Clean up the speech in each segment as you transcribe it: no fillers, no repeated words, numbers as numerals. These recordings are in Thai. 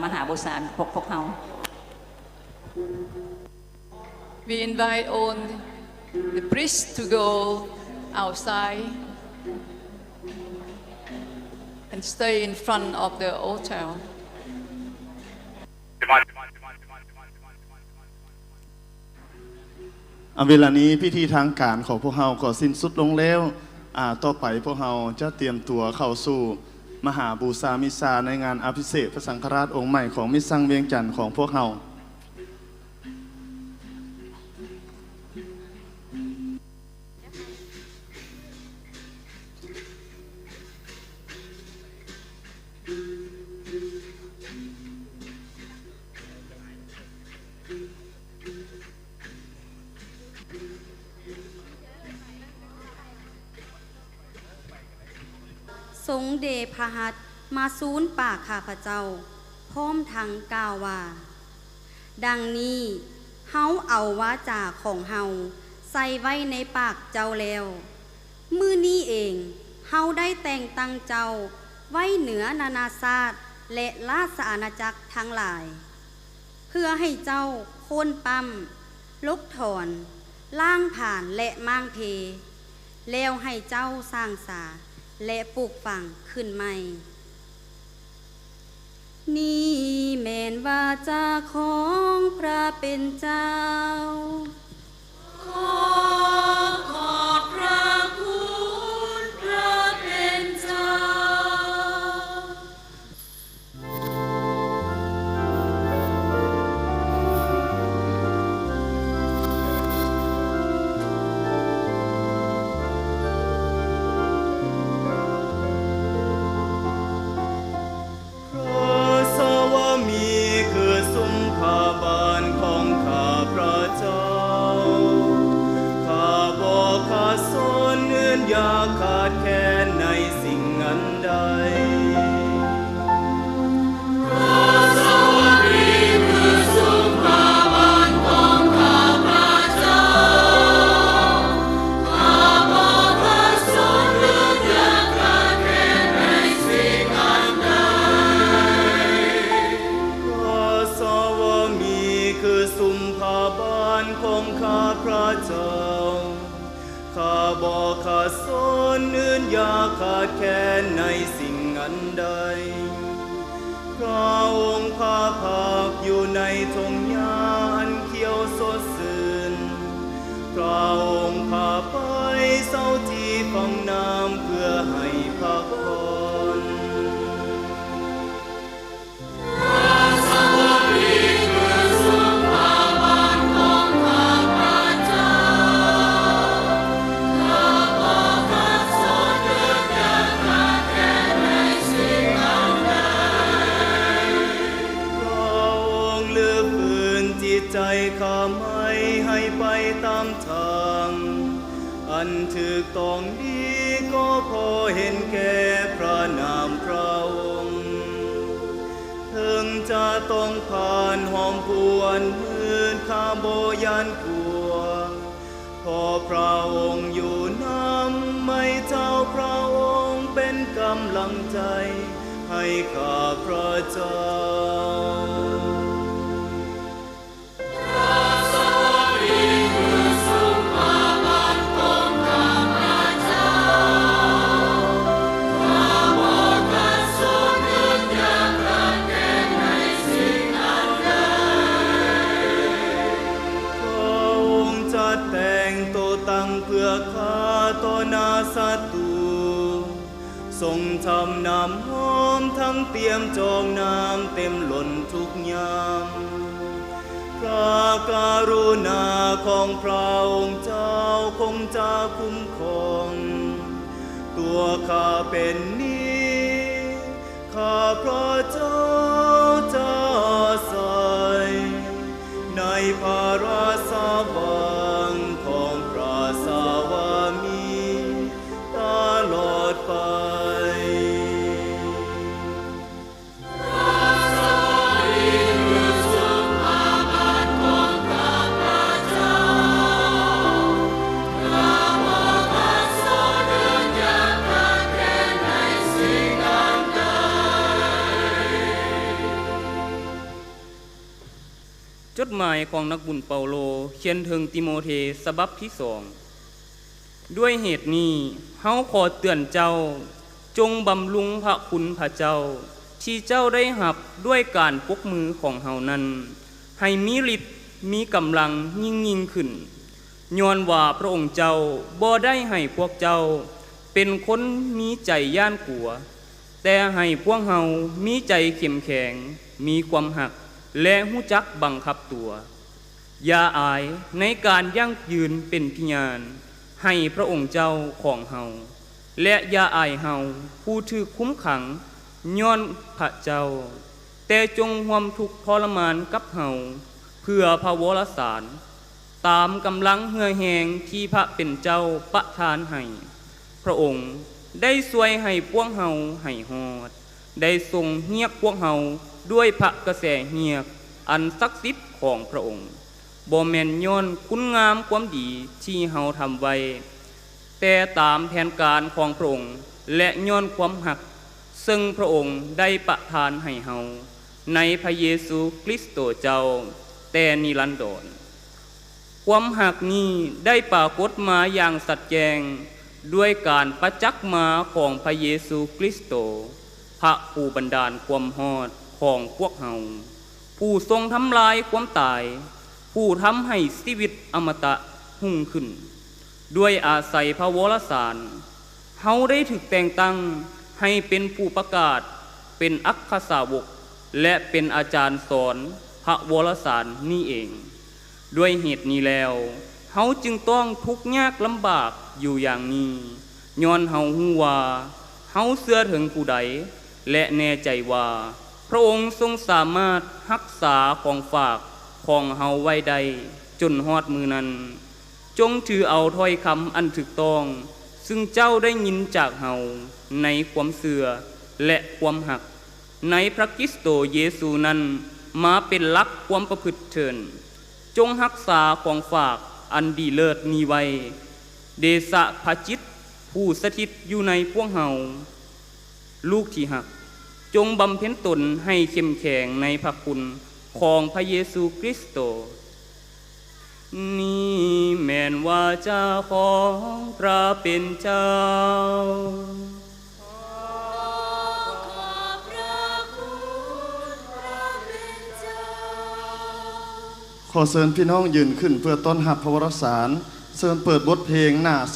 มหาบุษานพวกเขา We invite all the priests to go outside and stay in front of the altar. เวลานี้พิธีทางการของพวกเราก็สิ้นสุดลงแล้วต่อไปพวกเราจะเตรียมตัวเข้าสู่มหาบูชามิซาในงานอภิเษกพระสังฆราชองค์ใหม่ของมิตรสังเวียงจันทร์ของพวกเราทรงเดพหัตมาซูนปากข้าพเจ้าพร้อมทั้งกล่าวว่าดังนี้เฮาเอาวาจาของเฮาใส่ไว้ในปากเจ้าแล้วมื้อนี้เองเฮาได้แต่งตั้งเจ้าไว้เหนือนานาชาติและราชอาณาจักรทั้งหลายเพื่อให้เจ้าโค่นปั้มลกถอนล่างผ่านและมั่งเพแล้วให้เจ้าสร้างสาและปลูกฝังขึ้นใหม่นี่แม่นวาจาของพระเป็นเจ้าขอบพระคุณพระเป็นเจ้าอย่าขาดแคลนในสิ่งอันใดพระสวรีคือสุภาพรของข้าพระเจ้าข้าบอกข้าสนหรืออย่าขาดแคลนในสิ่งอันใดพระสวรีคือสุภาพรของข้าพระเจ้าข้าบอกข้าสนอื่นอย่าขาดแคลนในสิ่งอันใดพระองค์พาภาคอยู่ในทงหญ้าอันเขียวสดชื่นพระองค์พาไปเศร้าที่ฝั่งน้ำเพื่อให้พักผ่อนใจข้าไม่ให้ไปตามทางอันถูกต้องดีก็พอเห็นแก่พระนามพระองค์ถึงจะต้องผ่านหอมหวนมืดข้าบ่ยันกลัวพอพระองค์อยู่นำไม่เจ้าพระองค์เป็นกำลังใจให้ข้าพระเจ้าเพื่อข้าต่อหน้าศัตรูทรงทำน้ำหอมทั้งเตรียมจองน้ำเต็มล้นทุกยามพระกรุณาของพระองค์เจ้าคงจะคุ้มครองตัวข้าเป็นนี้ข้าพระเจ้าจะใส่ในพระราชวังของพระสวามีตลอดไปพ จดหมายของนักบุญเปาโลเขียนถึงติโมเธฉบับที่2ด้วยเหตุนี้เฮาขอเตือนเจ้าจงบำรุงพระคุณพระเจ้าที่เจ้าได้หับด้วยการปกมือของเฮานั้นให้มีฤทธิ์มีกำลังยิ่งขึ้นย้อนว่าพระองค์เจ้าบ่ได้ให้พวกเจ้าเป็นคนมีใจย่านกลัวแต่ให้พวกเฮามีใจเข้มแข็งมีความหักและรู้จักบังคับตัวอย่าอายในการยั่งยืนเป็นพยานให้พระองค์เจ้าของเฮาและอย่าอายเฮาผู้ถูกคุ้มขังย้อนพระเจ้าแต่จงร่วมทุกข์ทรมานกับเฮาเพื่อพระวรสารตามกำลังเหือแหงที่พระเป็นเจ้าประทานให้พระองค์ได้ช่วยให้พวกเฮาให้ฮอดได้ทรงเฮียกพวกเฮาด้วยพระกระแสเฮียกอันศักดิ์สิทธิ์ของพระองค์บ่แม่นย้อนคุณงามความดีที่เฮาทำไว้แต่ตามแผนการของพระองค์และย้อนความหักซึ่งพระองค์ได้ประทานให้เฮาในพระเยซูคริสต์เจ้าแต่นิรันดรความหักนี้ได้ปรากฏมาอย่างสัจแจงด้วยการประจักษ์มาของพระเยซูคริสต์พระผู้บันดาลความรอดของพวกเฮาผู้ทรงทำลายความตายผู้ทำให้ชีวิตอมตะหุ่งขึ้นด้วยอาศัยพระวรสารเฮาได้ถูกแต่งตั้งให้เป็นผู้ประกาศเป็นอัครสาวกและเป็นอาจารย์สอนพระวรสารนี่เองด้วยเหตุนี้แล้วเฮาจึงต้องทุกข์ยากลำบากอยู่อย่างนี้ย้อนเฮาฮู้ว่าเฮาเชื่อถึงผู้ใดและแน่ใจว่าพระองค์ทรงสามารถรักษาของฝากของเฮาไว้ได้จนฮอดมือนั้นจงถือเอาถ้อยคำอันถูกต้องซึ่งเจ้าได้ยินจากเฮาในความเชื่อและความหักในพระคริสต์เยซูนั้นมาเป็นหลักความประพฤติเถิดจงรักษาของฝากอันดีเลิศนี้ไว้เดชะพระจิตผู้สถิตอยู่ในพวกเฮาลูกที่หักจงบำเพ็ญตนให้เข้มแข็งในพระคุณของพระเยซูคริสต์นี่แม่นว่าเจ้าของพระเป็นเจ้าขอเชิญพี่น้องยืนขึ้นเพื่อต้อนรับพระวรสารเชิญเปิดบทเพลงหน้า32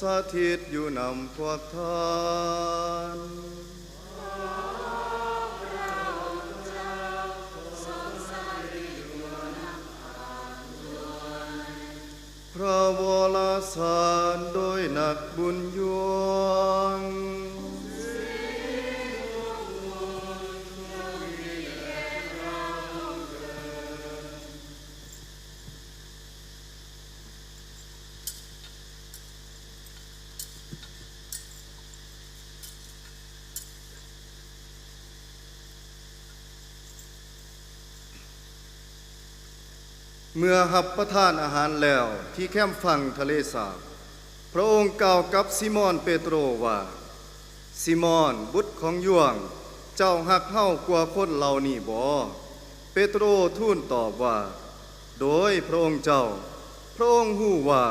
สถิตอยู่นำพวกท่านพระวรสารโดยนักบุญยวงเมื่อรับประทานอาหารแล้วที่แคมป์ฝั่งทะเลสาบพระองค์กล่าวกับซิมอนเปโตรว่าซิมอนบุตรของยวงเจ้าหักเฮากว่าคนเหล่านี้บ่เปโตรทูลตอบว่าโดยพระองค์เจ้าพระองค์ฮู้ว่า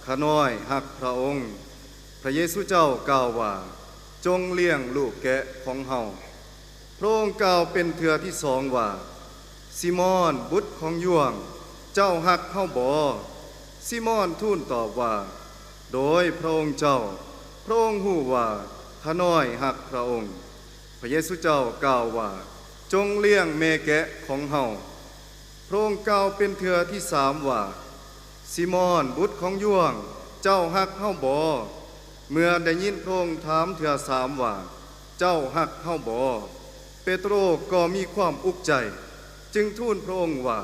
ข้าน้อยหักพระองค์พระเยซูเจ้ากล่าวว่าจงเลี้ยงลูกแกะของเฮาพระองค์กล่าวเป็นเทื่อที่2ว่า ซิมอนบุตรของยวงเจ้าฮักเฮาบ่ซิมอนทูลตอบว่าโดยพระองค์เจ้าพระองค์ฮู้ว่าข้าน้อยฮักพระองค์พระเยซูเจ้ากล่าวว่าจงเลี้ยงแม่แกะของเฮาพระองค์กล่าวเป็นเทื่อที่3ว่าซิมอนบุตรของยวงเจ้าฮักเฮาบ่เมื่อได้ยินพระองค์ถามเทื่อ3ว่าเจ้าฮักเฮาบ่เปโตรก็มีความอุกใจจึงทูลพระองค์ว่า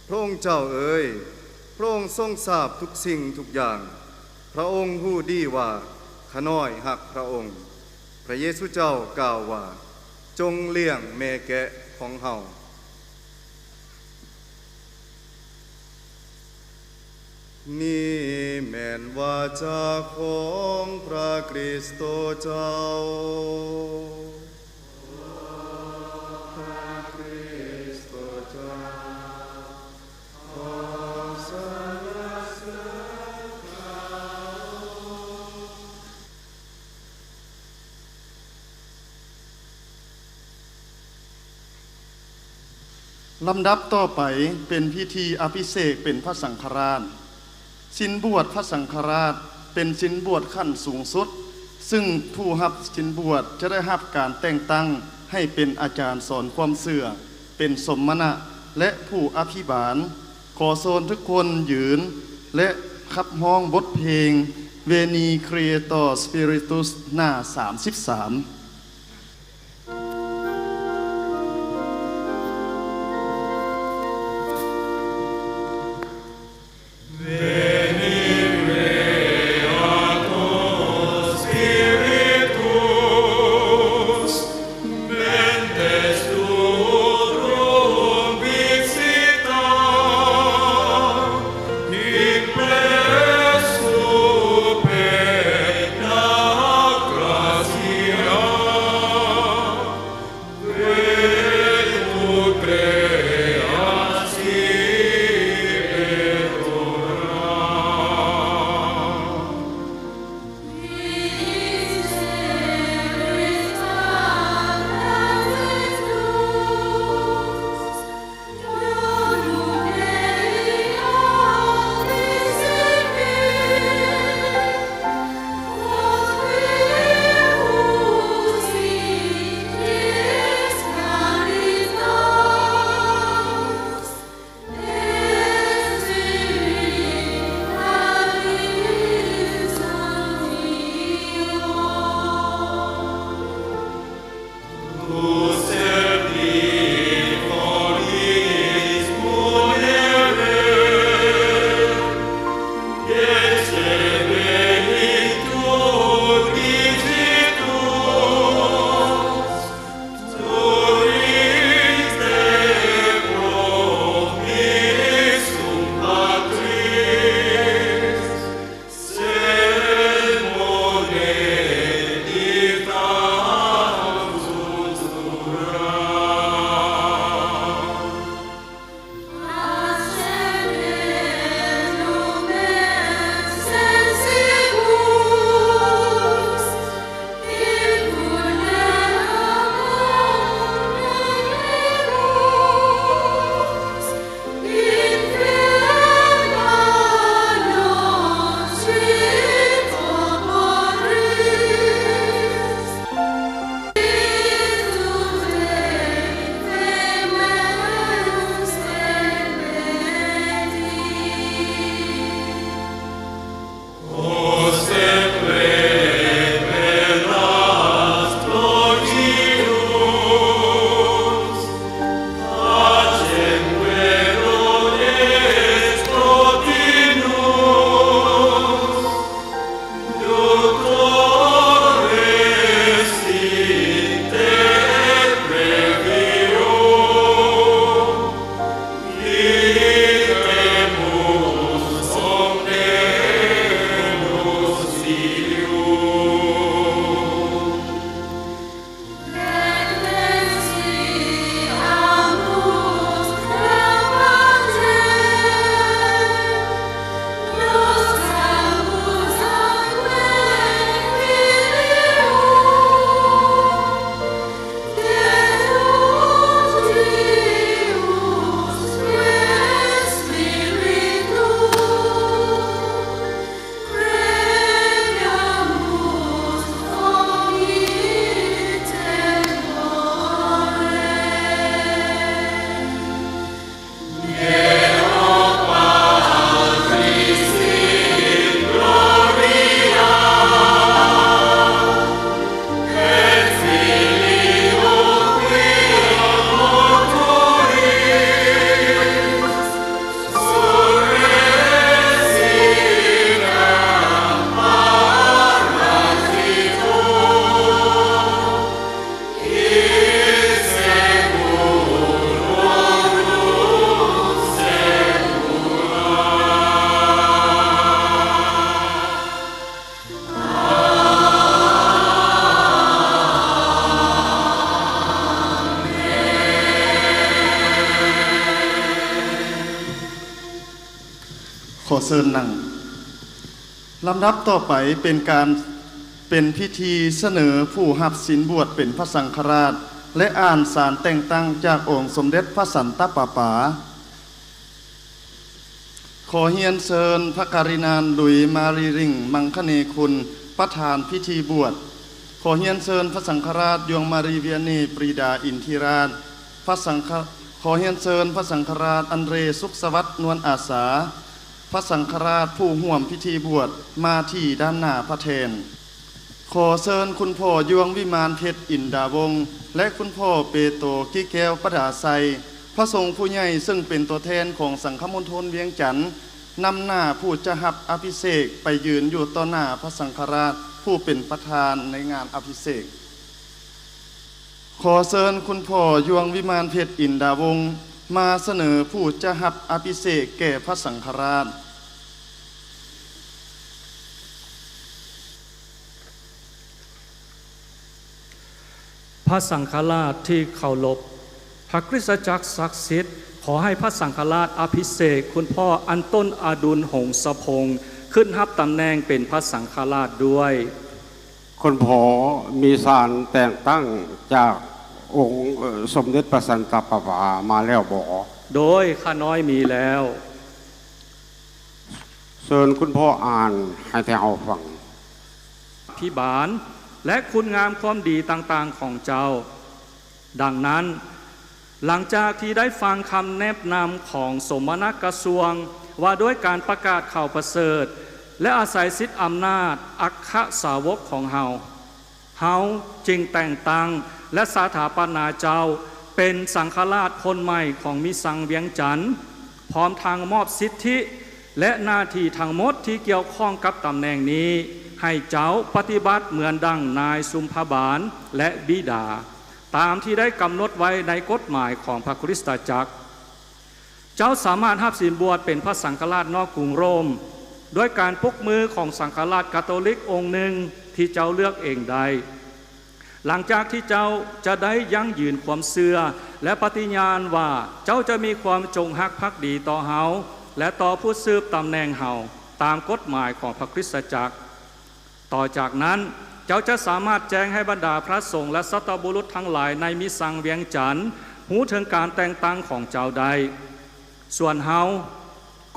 พระองค์เจ้าเอ๋ยพระองค์ทรงทราบทุกสิ่งทุกอย่างพระองค์ฮู้ดีว่าข้าน้อยฮักพระองค์พระเยซูเจ้ากล่าวว่าจงเลี้ยงแม่แกะของเฮานี่แม่นวาจาของพระคริสต์เจ้าลำดับต่อไปเป็นพิธีอภิเษกเป็นพระสังฆราชสินบวชพระสังฆราชเป็นสินบวชขั้นสูงสุดซึ่งผู้รับสินบวชจะได้รับการแต่งตั้งให้เป็นอาจารย์สอนความเสื่อเป็นสมณะและผู้อภิบาลขอโซนทุกคนยืนและขับห้องบทเพลง Veni Creator Spiritus หน้า 33 อเชิญนั่งลำดับต่อไปเป็นพิธีเสนอผู้รับศีลบวชเป็นพระสังฆราชและอ่านสารแต่งตั้งจากองค์สมเด็จพระสันตะปาปาขอเฮียนเชิญพระการินานลุยมารีริงมังคเนคุณประธานพิธีบวชขอเฮียนเชิญพระสังฆราชยวงมารีเวียนีปรีดาอินทิราชขอเฮียนเชิญพระสังฆราชอันเรสุขสวัสดิ์นวลอาสาพระสังฆราชผู้ห่วมพิธีบวชมาที่ด้านหน้าพระเทนขอเชิญคุณพ่อยวงวิมานเพชรอินดาวงศ์และคุณพ่อเปโตกี้แก้วประดาไซพระสงฆ์ผู้ใหญ่ซึ่งเป็นตัวแทนของสังฆมณฑลเวียงจันทน์นำหน้าผู้จะรับอภิเษกไปยืนอยู่ต่อหน้าพระสังฆราชผู้เป็นประธานในงานอภิเษกขอเชิญคุณพ่อยวงวิมานเพชรอินดาวงศ์มาเสนอผู้จะรับอภิเษกแก่พระสังฆราชพระสังฆราชที่เคารพพระคริสตจักรศักดิ์สิทธิ์ขอให้พระสังฆราชอภิเษกคุณพ่ออันต้นอดุลหงสพงศ์ขึ้นรับตำแหน่งเป็นพระสังฆราชด้วยคุณพ่อมีสารแต่งตั้งจากองค์สมเด็จพระสันตะปาปามาแล้วบ่โดยข้าน้อยมีแล้วเชิญคุณพ่ออ่านให้แถวฟังพิบาลและคุณงามความดีต่างๆของเจ้าดังนั้นหลังจากที่ได้ฟังคำแนะนำของสมณกระทรวงว่าด้วยการประกาศข่าวประเสริฐและอาศัยสิทธิอำนาจอัครสาวกของเฮาจึงแต่งตั้งและสถาปนาเจ้าเป็นสังฆราชคนใหม่ของมิสังเวียงจันทน์พร้อมทางมอบสิทธิและหน้าที่ทั้งหมดที่เกี่ยวข้องกับตำแหน่งนี้ให้เจ้าปฏิบัติเหมือนดังนายสุมพบาลและบิดาตามที่ได้กำหนดไว้ในกฎหมายของพระคริสตจักรเจ้าสามารถรับศีลบวชเป็นพระสังฆราชนอกกรุงโรมด้วยการปกมือของสังฆราชคาทอลิกองค์หนึ่งที่เจ้าเลือกเองได้หลังจากที่เจ้าจะได้ยั่งยืนความเชื่อและปฏิญาณว่าเจ้าจะมีความจงรักภักดีต่อเฮาและต่อผู้สืบตำแหน่งเฮาตามกฎหมายของพระคริสตจักรต่อจากนั้นเจ้าจะสามารถแจ้งให้บรรดาพระสงฆ์และสัตบุรุษทั้งหลายในมิสังเวียงจันทน์หูถึงการแต่งตั้งของเจ้าใดส่วนเฮา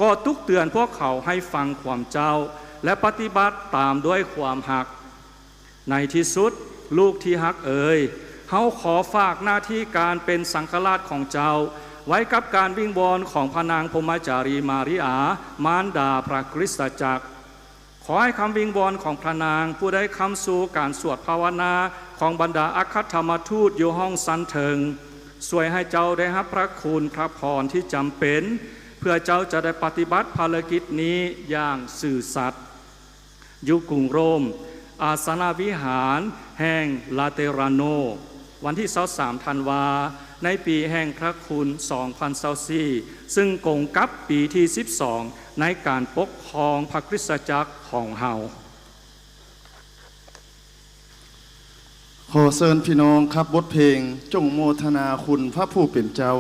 ก็ตุกเตือนพวกเขาให้ฟังความเจ้าและปฏิบัติตามด้วยความหักในที่สุดลูกที่หักเอ๋ยเฮาขอฝากหน้าที่การเป็นสังฆราชของเจ้าไว้กับการวิงวอนของพระนางพรหมจารีมาริอามารดาพระคริสตจักรขอให้คำวิงวอนของพระนางผู้ได้คำสู่การสวดภาวนาของบรรดาอัครธรรมทูตอยู่ห้องสันเถิงช่วยให้เจ้าได้รับพระคุณพระพรที่จำเป็นเพื่อเจ้าจะได้ปฏิบัติภารกิจนี้อย่างซื่อสัตย์อยู่กรุงโรมอาสนวิหารแห่งลาเตราโนวันที่23ธันวาในปีแห่งพระคุณ2024ซึ่งกงกับปีที่12ในการปกครองพระคริสตจักรของเฮาขอเชิญพี่น้องครับบทเพลงจงโมทนาคุณพระผู้เป็นเจ้า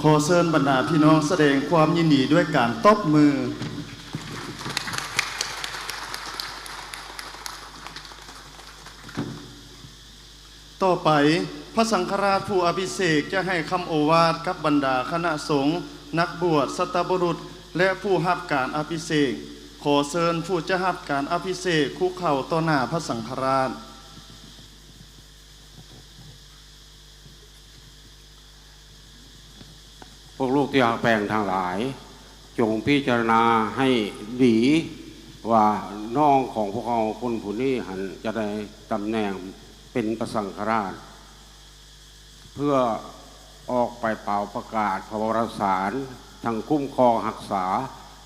ขอเชิญบรรดาพี่น้องแสดงความยินดีด้วยการตบมือต่อไปพระสังฆราชผู้อภิเษกจะให้คำโอวาทกับบรรดาคณะสงฆ์นักบวชสัตบุรุษและผู้รับการอภิเษกขอเชิญผู้จะรับการอภิเษกคุกเข่าต่อหน้าพระสังฆราชพวกลูกที่หักแปลงทั้งหลายจงพิจารณาให้ดีว่าน้องของพวกเราคนผู้นี้หันจะได้ตำแหน่งเป็นพระสังฆราชเพื่อออกไปเป่าประกาศพระวรสารทั้งคุ้มครองรักษา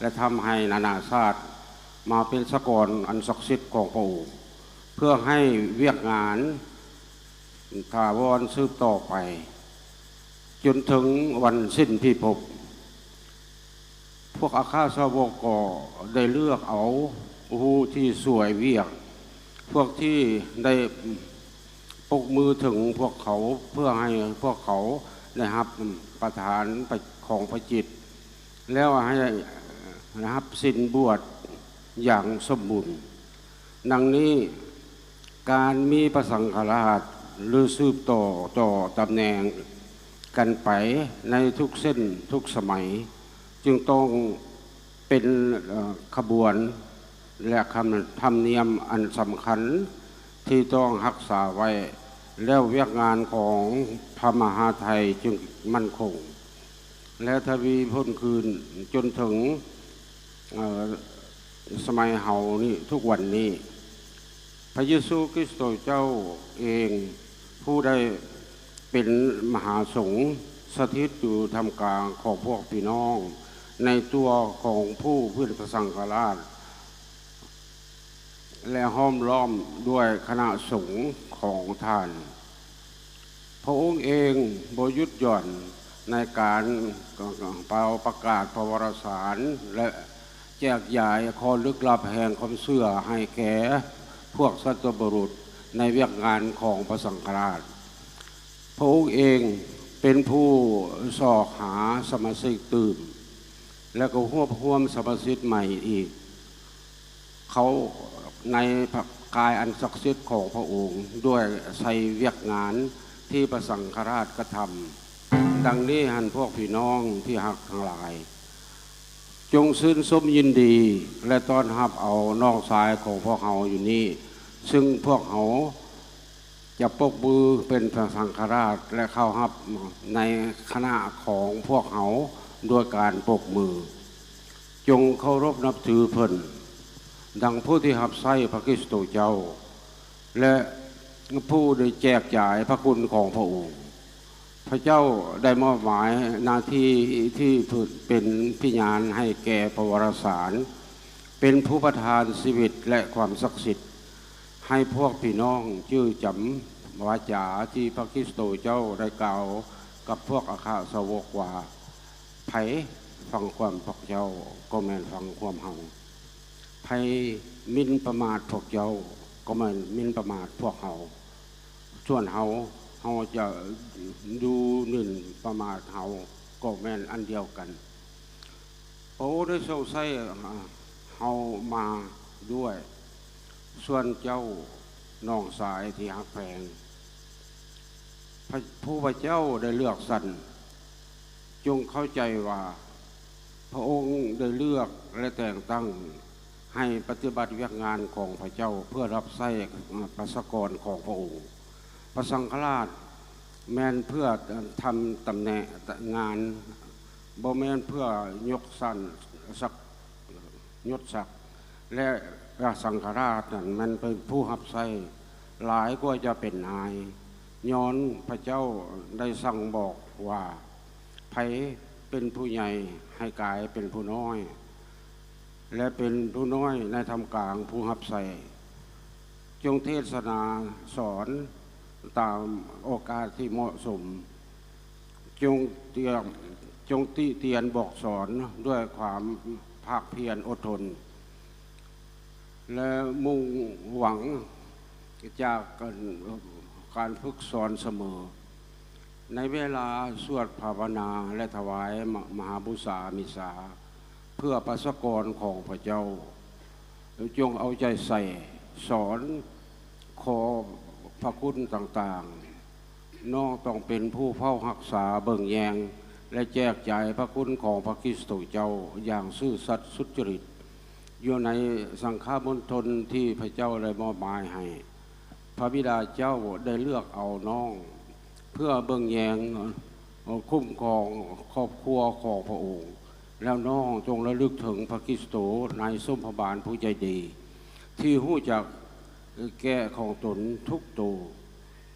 และทำให้นานาชาติ มาเป็นสกรอันศักดิ์สิทธิ์ของพระองค์เพื่อให้เวียกงานถาวรสืบต่อไปจนถึงวันสิ้นพิภพพวกอาคาสาวกก็ได้เลือกเอาผู้ที่สวยเวียกพวกที่ได้ปกมือถึงพวกเขาเพื่อให้พวกเขาได้รับประทานของพระจิตแล้วให้รับสินบวชอย่างสมบูรณ์ดังนี้การมีพระสังฆราชหรือสืบต่อตำแหน่งกันไปในทุกเส้นทุกสมัยจึงต้องเป็นขบวนและคำธรรมเนียมอันสำคัญที่ต้องรักษาไว้แล้วเวียกงานของพระมหาไทยจึงมั่นคงและทวีพ้นคืนจนถึงสมัยเฮานี่ทุกวันนี้พระเยซูคริสต์เจ้าเองผู้ได้เป็นมหาสงฆ์สถิตอยู่ท่ามกลางของพวกพี่น้องในตัวของผู้พื้นพระสังฆราชและห้อมล้อมด้วยคณะสงฆ์ของท่านพระองค์เองบ่หยุดหย่อนในการประกาศพระวรสารและแจกจ่ายข้อลึกลับแห่งความเชื่อให้แก่พวกสัตบุรุษในเวียกงานของพระสังฆราชพระองค์เองเป็นผู้สอกหาสมาชิกตื่นและก็รวบรวมสมาชิกใหม่อีกเขาในกายอันศักดิ์สิทธิ์ของพระองค์ด้วยใช้เวียกงานที่พระสังฆราชกระทำดังนี้หันพวกพี่น้องที่หักทั้งหลายจงชื่นชมยินดีและต้อนรับเอาน้องชายของพวกเขาอยู่นี่ซึ่งพวกเขาจะปกมือเป็นพระสังฆราชและเข้ารับในคณะของพวกเขาด้วยการปกมือจงเคารพนับถือเพิ่นดังผู้ที่หับไส้พระคริสต์เจ้าและผู้ได้แจกจ่ายพระคุณของพระองค์พระเจ้าได้มอบหมายหน้าที่ที่เป็นพิญาณให้แก่พระวรสารเป็นผู้ประทานชีวิตและความศักดิ์สิทธิ์ให้พวกพี่น้องชื่อจำวาจาที่พระคริสต์เจ้าได้กล่าวกับพวกอาคาสาวกว่าไผฟังความพวกเจ้าก็แม่นฟังความเฮาไผมินประมาทพวกเจ้าก็แม่นมินประมาทพวกเฮาส่วนเฮาจะดูหนึ่งประมาทเฮาก็แม่นอันเดียวกันโอ้ได้ทรงใช้เฮามาด้วยส่วนเจ้าน้องสายที่หักแพงผู้พระเจ้าได้เลือกสรรจงเข้าใจว่าพระองค์ได้เลือกและแต่งตั้งให้ปฏิบัติเวียกงานของพระเจ้าเพื่อรับใช้ประสกรของพระองค์พระสังฆราชแม้นเพื่อทำตำแหน่งงานบ่แม้นเพื่อยกสั้นสักยศศักดิ์และพระสังฆราชนั้นมันเป็นผู้รับใช้หลายก็จะเป็นนายย้อนพระเจ้าได้สั่งบอกว่าไผเป็นผู้ใหญ่ให้กายเป็นผู้น้อยและเป็นผู้น้อยในทำกลางผู้รับใช้จงเทศนาสอนตามโอกาสที่เหมาะสมจงติเตียนบอกสอนด้วยความภาคเพียรอดทนและมุ่งหวังจากการฝึกสอนเสมอในเวลาสวดภาวนาและถวายมหาบูชามิสาเพื่อประสกรของพระเจ้าจงเอาใจใส่สอนขอพระคุณต่างๆน้องต้องเป็นผู้เฝ้ารักษาเบิ่งแยงและแจกจ่ายพระคุณของพระคริสต์เจ้าอย่างซื่อสัตย์สุจริตอยู่ในสังฆมณฑลที่พระเจ้าได้มอบหมายให้พระบิดาเจ้าได้เลือกเอาน้องเพื่อเบิ่งแยงคุ้มครองครอบครัวของพระองค์แล้วน้องจงระลึกถึงพระคริสต์ในสมภบาลผู้ใจดีที่รู้จักแก่ของตนทุกตัว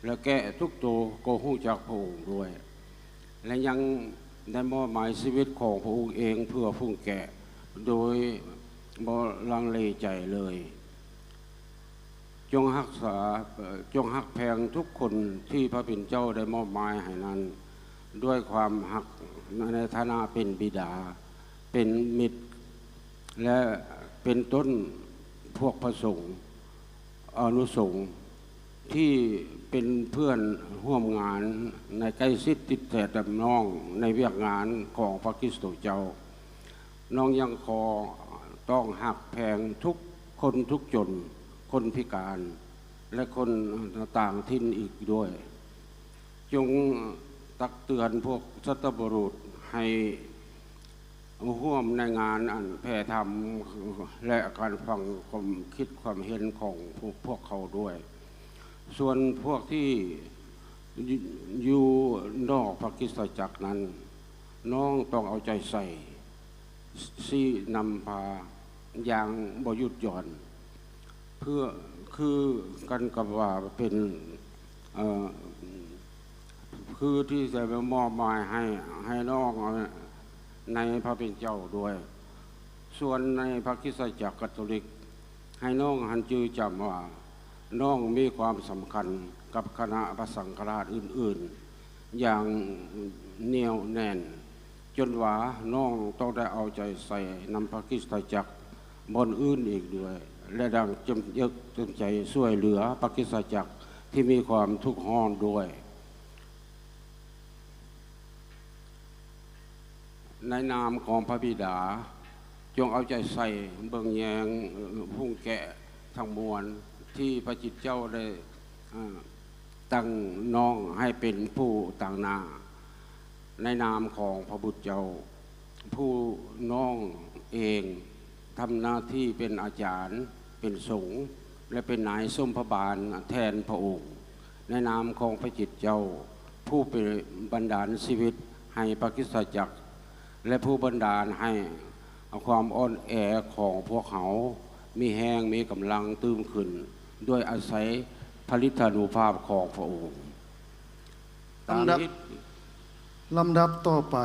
และแก่ทุกตัวก็รู้จักพระองค์ด้วยและยังได้มอบหมายชีวิตของพระองค์เองเพื่อฟุ้งแก่โดย บ่ลังเลใจเลย จงรักษาจงฮักแพงทุกคนที่พระเป็นเจ้าได้มอบหมายให้นั้นด้วยความฮักในฐานะเป็นบิดาเป็นมิตรและเป็นต้นพวกพระสงฆ์อนุสงฆ์ที่เป็นเพื่อนร่วมงานในใกล้ชิดติดแต่ดำน้องในเวียกงานของพระคริสต์เจ้าน้องยังขอต้องหักแพงทุกคนทุกจนคนพิการและคนต่างถิ่นอีกด้วยจงตักเตือนพวกสัตบุรุษให้ร่วมในงานอันแผ่ธรรมและการฟังความคิดความเห็นของพวกเขาด้วยส่วนพวกที่อยู่นอกพระคริสตจักรนั้นน้องต้องเอาใจใส่ซี่นำพาอย่างบ่หยุดหย่อนเพื่อคือกันกับว่าเป็นคือที่จะมอบหมายให้น้องในพระเป็นเจ้าด้วยส่วนในพระคริสตจักรคาทอลิกให้น้องหันจือจำว่าน้องมีความสำคัญกับคณะพระสังฆราชอื่นๆอย่างเหนียวแน่นจนว่าน้องต้องได้เอาใจใส่นำพระคริสตจักรบนอื่นอีกด้วยและดังจำยึกจำใจช่วยเหลือพระคริสตจักรที่มีความทุกข์ร้อนด้วยในนามของพระบิดาจงเอาใจใส่เบิ่งแยงพุ่งแกะทั้งมวลที่พระจิตเจ้าได้ตั้งน้องให้เป็นผู้ต่างหน้าในนามของพระบุตรเจ้าผู้น้องเองทำหน้าที่เป็นอาจารย์เป็นสงฆ์และเป็นนายส้มพระบาลแทนพระองค์ในนามของพระจิตเจ้าผู้เป็นบันดาลชีวิตให้พระคริสตจักรและผู้บันดาลให้ความอ่อนแอของพวกเขามีแห้งมีกำลังตื่มขึ้นด้วยอาศัยผลิตานุภาพของพระองค์ลำดับต่อไป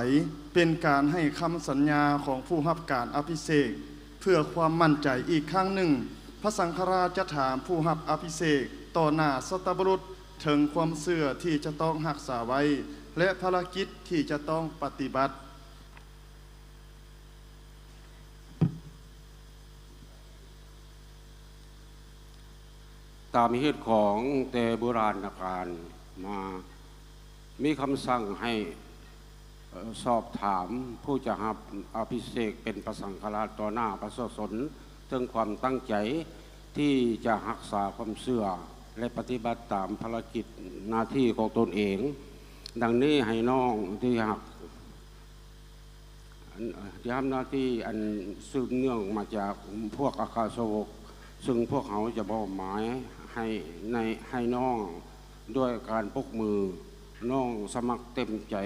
เป็นการให้คำสัญญาของผู้รับการอภิเษกเพื่อความมั่นใจอีกครั้งหนึ่งพระสังฆราชจะถามผู้รับอภิเษกต่อหน้าสัตบุรุษถึงความเชื่อที่จะต้องรักษาไว้และภารกิจที่จะต้องปฏิบัติตามเหตุของแต่โบราณกาลมามีคำสั่งให้สอบถามผู้จะรับอภิเษกเป็นพระสังฆราชต่อหน้าพระสนถึงความตั้งใจที่จะรักษาความเชื่อและปฏิบัติตามภารกิจหน้าที่ของตนเองดังนี้ให้น้องที่หักทำหน้าที่อันสืบเนื่องมาจากพวกอาคาสวกซึ่งพวกเขาจะมอบหมายให้น้องด้วยการปกมือน้องสมัครเต็มใจ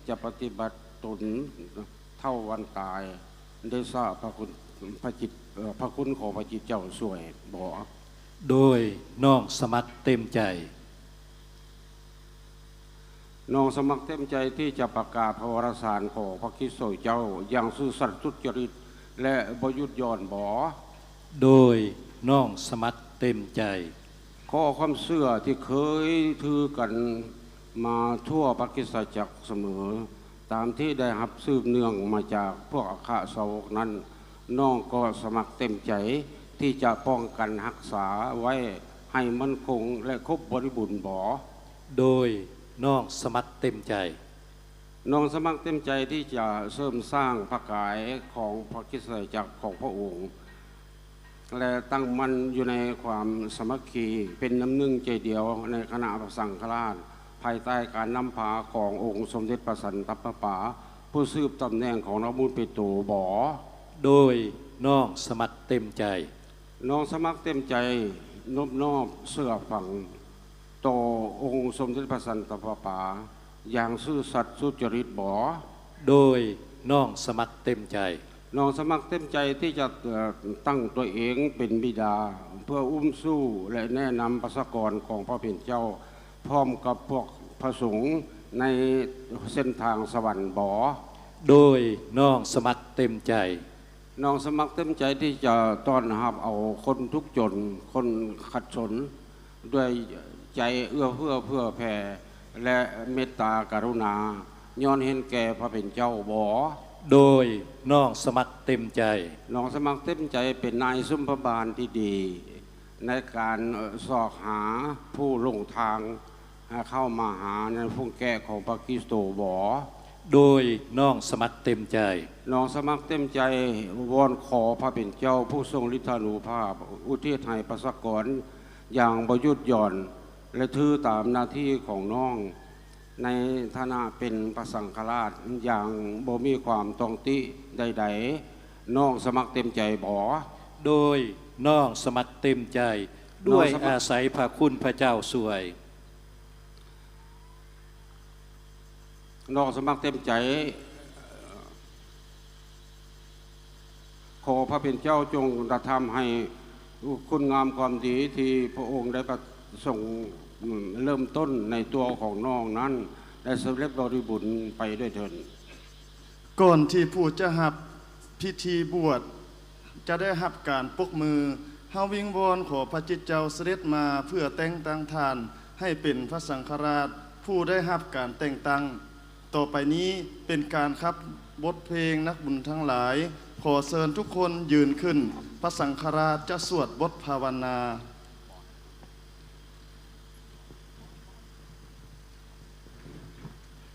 จะปฏิบัติตนเท่าวันตายได้ทราบพระคุณของพระจิตเจ้าสวยบอกโดยน้องสมัครเต็มใจน้องสมัครเต็มใจที่จะประกาศพระวรสารของพระคริสต์เจ้าอย่างซื่อสัตย์สุจริตและบ่หยุดหย่อนบ่โดยน้องสมัครเต็มใจข้อความเชื่อที่เคยถือกันมาทั่วพระคริสตจักรเสมอตามที่ได้รับสืบเนื่องมาจากพวกอัครสาวกนั้นน้องก็สมัครเต็มใจที่จะป้องกันรักษาไว้ให้มั่นคงและครบบริบูรณ์บ่โดยน้องสมัครเต็มใจน้องสมัครเต็มใจที่จะเสริมสร้างพระกายของพระคริสตจักรของพระองค์และตั้งมั่นอยู่ในความสามัคคีเป็นน้ำหนึ่งใจเดียวในคณะพระสังฆราชภายใต้การนำพาขององค์สมเด็จพระสันตะปาปาผู้สืบตำแหน่งของพระบุญปิโตบ่โดยน้องสมัครเต็มใจน้องสมัครเต็มใจนบนอบเสื่อฝังต่อองค์สมเด็จพระสันตะปาปาอย่างซื่อสัตย์สุจริตบ่โดยน้องสมัครเต็มใจน้องสมัครเต็มใจที่จะตั้งตัวเองเป็นบิดาเพื่ออุ้มสู้และแนะนำประชากรของพระเป็นเจ้าพร้อมกับพวกพระสงฆ์ในเส้นทางสวรรค์บ่โดยน้องสมัครเต็มใจ น้องสมัครเต็มใจที่จะต้อนรับเอาคนทุกข์จนคนขัดสนด้วยใจเอื้อเพื่อแผ่และเมตตากรุณาย้อนเห็นแก่พระเป็นเจ้าบ่โดยน้องสมัครเต็มใจน้องสมัครเต็มใจเป็นนายสุมพบาลที่ดีในการสอกหาผู้ลงทางเข้ามาหาในพุ่งแก่ของพระคริสต์บ่โดยน้องสมัครเต็มใจน้องสมัครเต็มใจวอนขอพระเป็นเจ้าผู้ทรงฤทธานุภาพอุทิศให้ประสกรอย่างบ่หยุดหย่อนและถือตามหน้าที่ของน้องในฐานะเป็นพระสังฆราชอย่างบ่มีความตองติใดๆน้องสมัครเต็มใจบ่โดยน้องสมัครเต็มใจด้วยอาศัยพระคุณพระเจ้าสวยน้องสมัครเต็มใจขอพระเป็นเจ้าจงกระทำให้คุณงามความดีที่พระองค์ได้ประสงค์เริ่มต้นในตัวของน้องนั้นได้สำเร็จบริบูรณ์ไปด้วยเถิดก่อนที่ผู้จะหับพิธีบวชจะได้หับการปกมือเฮาวิงวอนขอพระจิตเจ้าเสด็จมาเพื่อแต่งตั้งท่านให้เป็นพระสังฆราชผู้ได้หับการแต่งตั้งต่อไปนี้เป็นการขับบทเพลงนักบุญทั้งหลายขอเชิญทุกคนยืนขึ้นพระสังฆราชจะสวดบทภาวนา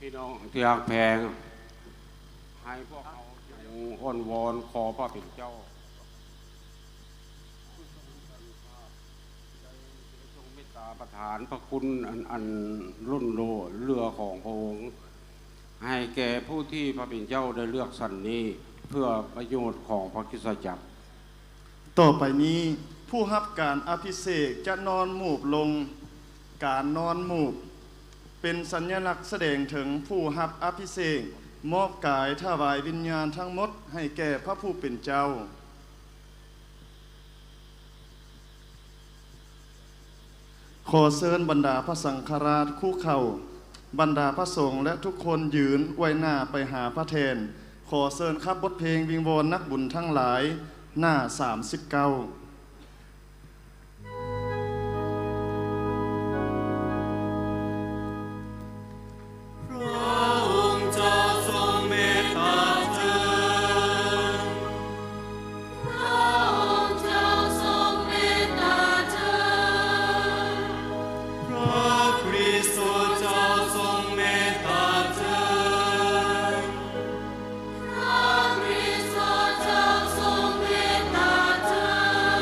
พี่น้องที่รักแพงให้พวกเขาอ้อนวอนขอพระเป็นเจ้าทรงเมตตาประทานพระคุณอันล้นโลเรือของพระองค์ให้แก่ผู้ที่พระเป็นเจ้าได้เลือกสรรนี้เพื่อประโยชน์ของพระคริสตจักรต่อไปนี้ผู้รับการอภิเษกจะนอนหมูบลงการนอนหมูบเป็นสัญลักษณ์แสดงถึงผู้รับอภิเษกมอบกายถวายวิญญาณทั้งหมดให้แก่พระผู้เป็นเจ้าขอเชิญบรรดาพระสังฆราชคู่เข่าบรรดาพระสงฆ์และทุกคนยืนไว้หน้าไปหาพระแทนขอเชิญครับบทเพลงวิงวอนนักบุญทั้งหลายหน้า39พระคริสต์เจ้าทรงเมตตาเถิด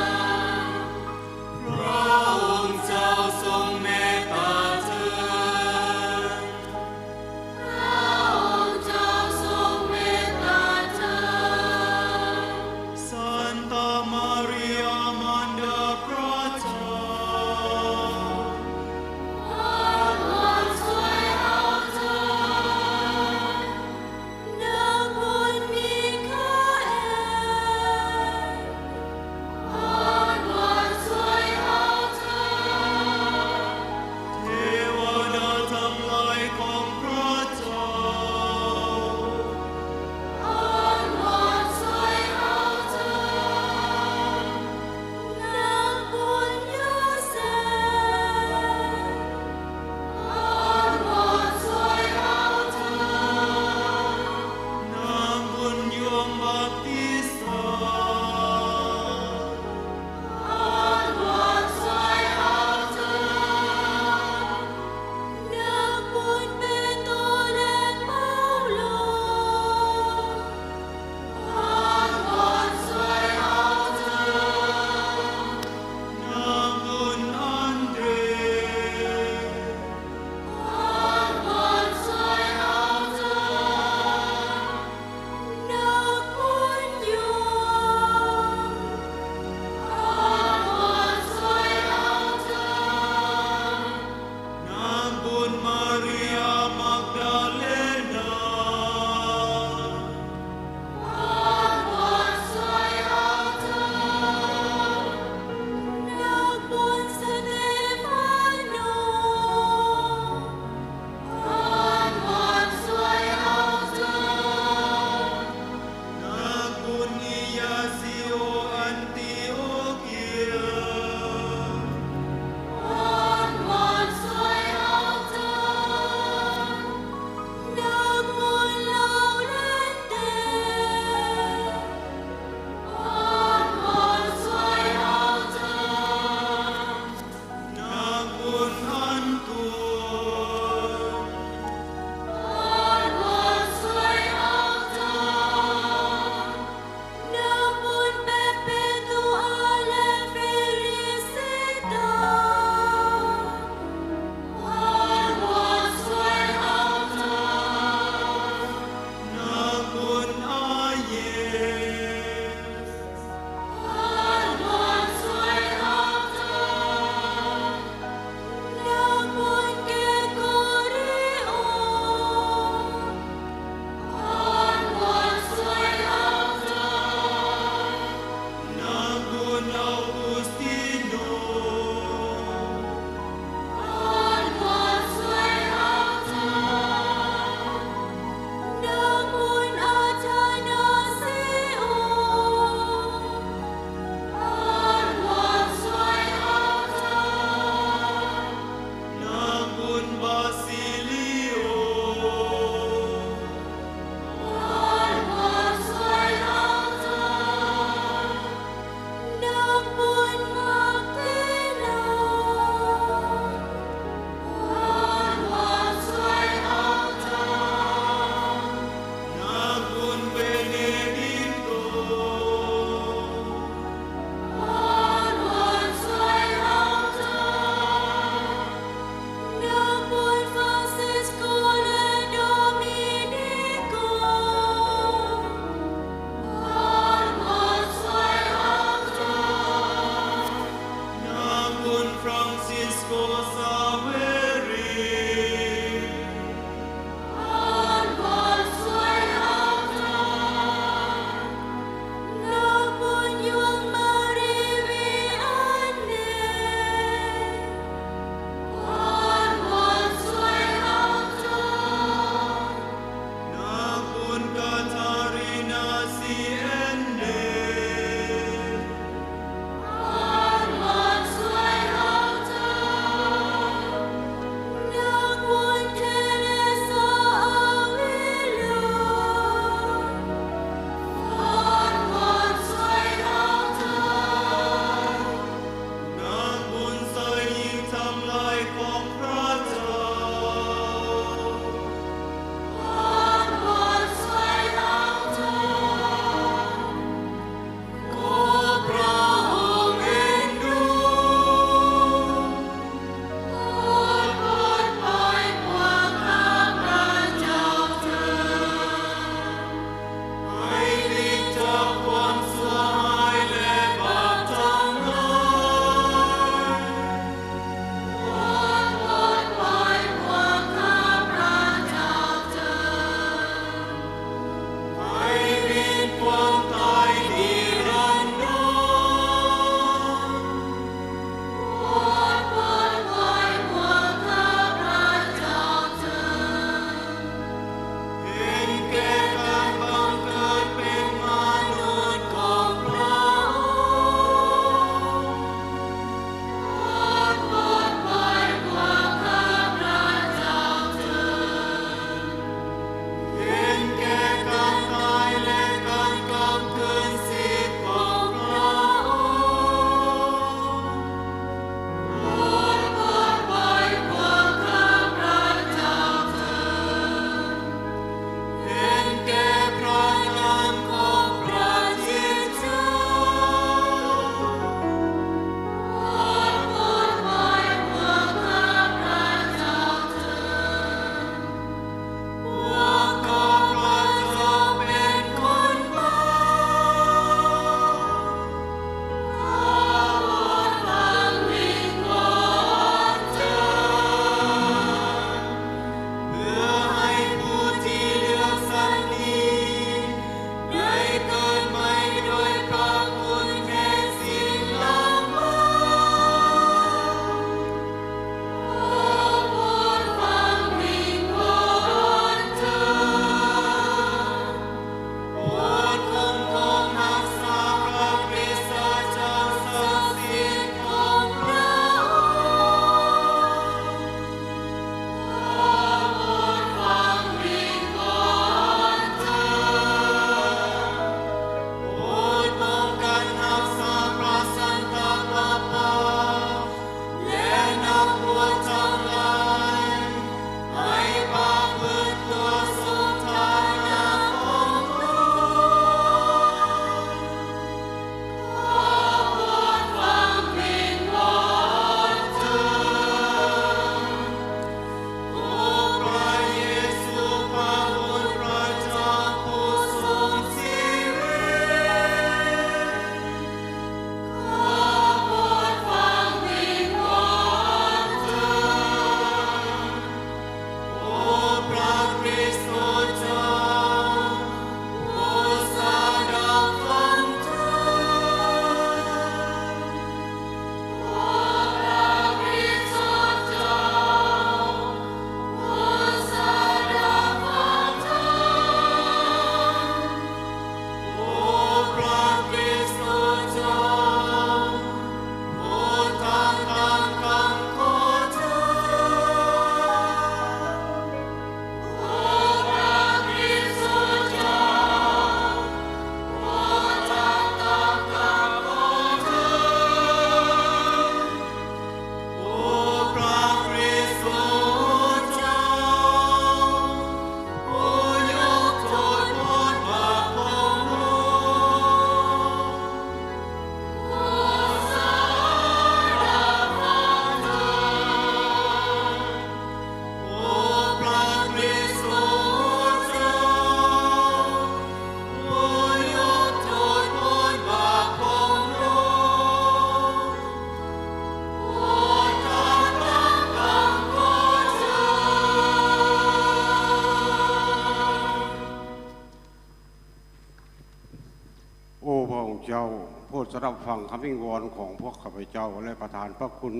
เจ้าโปรดสดับฟังคำวิงวอนของพวกข้าพเจ้าและประทานพระคุณ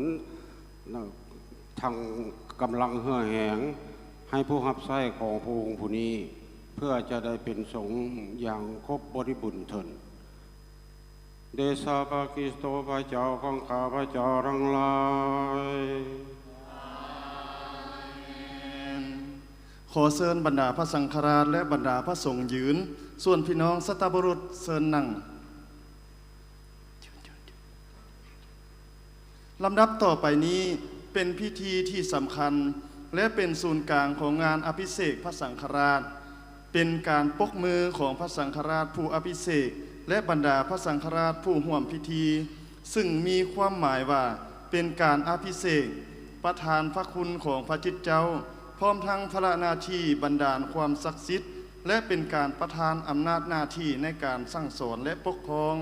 ทางกำลังเหื่อแหงให้ผู้รับใช้ของพระองค์ผู้นี้เพื่อจะได้เป็นสงฆ์อย่างครบบริบูรณ์เถิดเดชะพระคริสโตพระเจ้าของข้าพเจ้าทั้งหลายขอเชิญบรรดาพระสังฆราชและบรรดาพระสงฆ์ยืนส่วนพี่น้องสัตบุรุษเชิญนั่งลำดับต่อไปนี้เป็นพิธีที่สำคัญและเป็นศูนย์กลางของงานอภิเษกพระสังฆราชเป็นการปกมือของพระสังฆราชผู้อภิเษกและบรรดาพระสังฆราชผู้ร่วมพิธีซึ่งมีความหมายว่าเป็นการอภิเษกประทานพระคุณของพระจิตเจ้าพร้อมทั้งพระหน้าที่บันดาลความศักดิ์สิทธิ์และเป็นการประทานอำนาจหน้าที่ในการสั่งสอนและปกครอง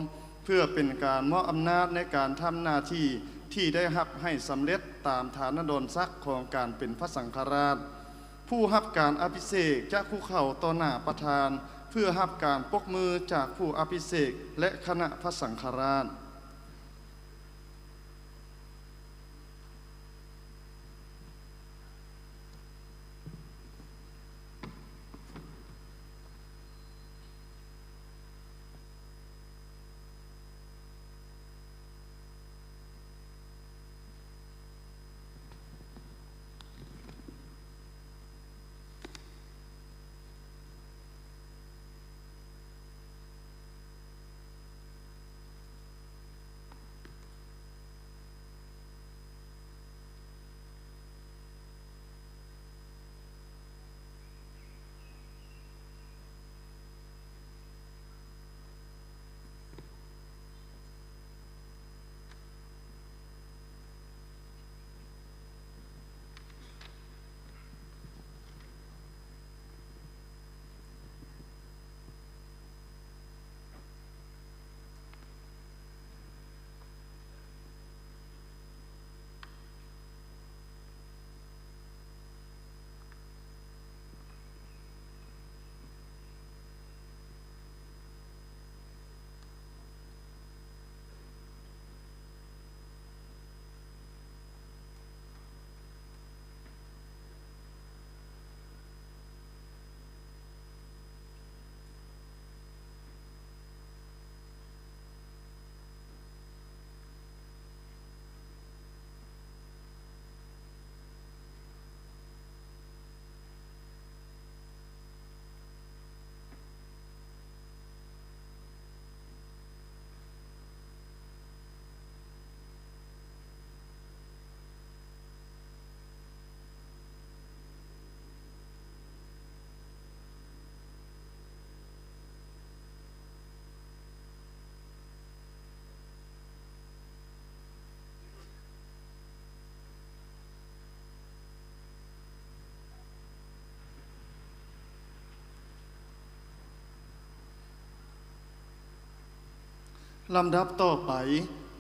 เพื่อเป็นการมอบอำนาจในการทำหน้าที่ที่ได้รับให้สำเร็จตามฐานดลศักดิ์ของการเป็นพระสังฆราชผู้รับการอภิเษกจะคุกเข่าต่อหน้าประธานเพื่อรับการปกมือจากผู้อภิเษกและคณะพระสังฆราชลำดับต่อไป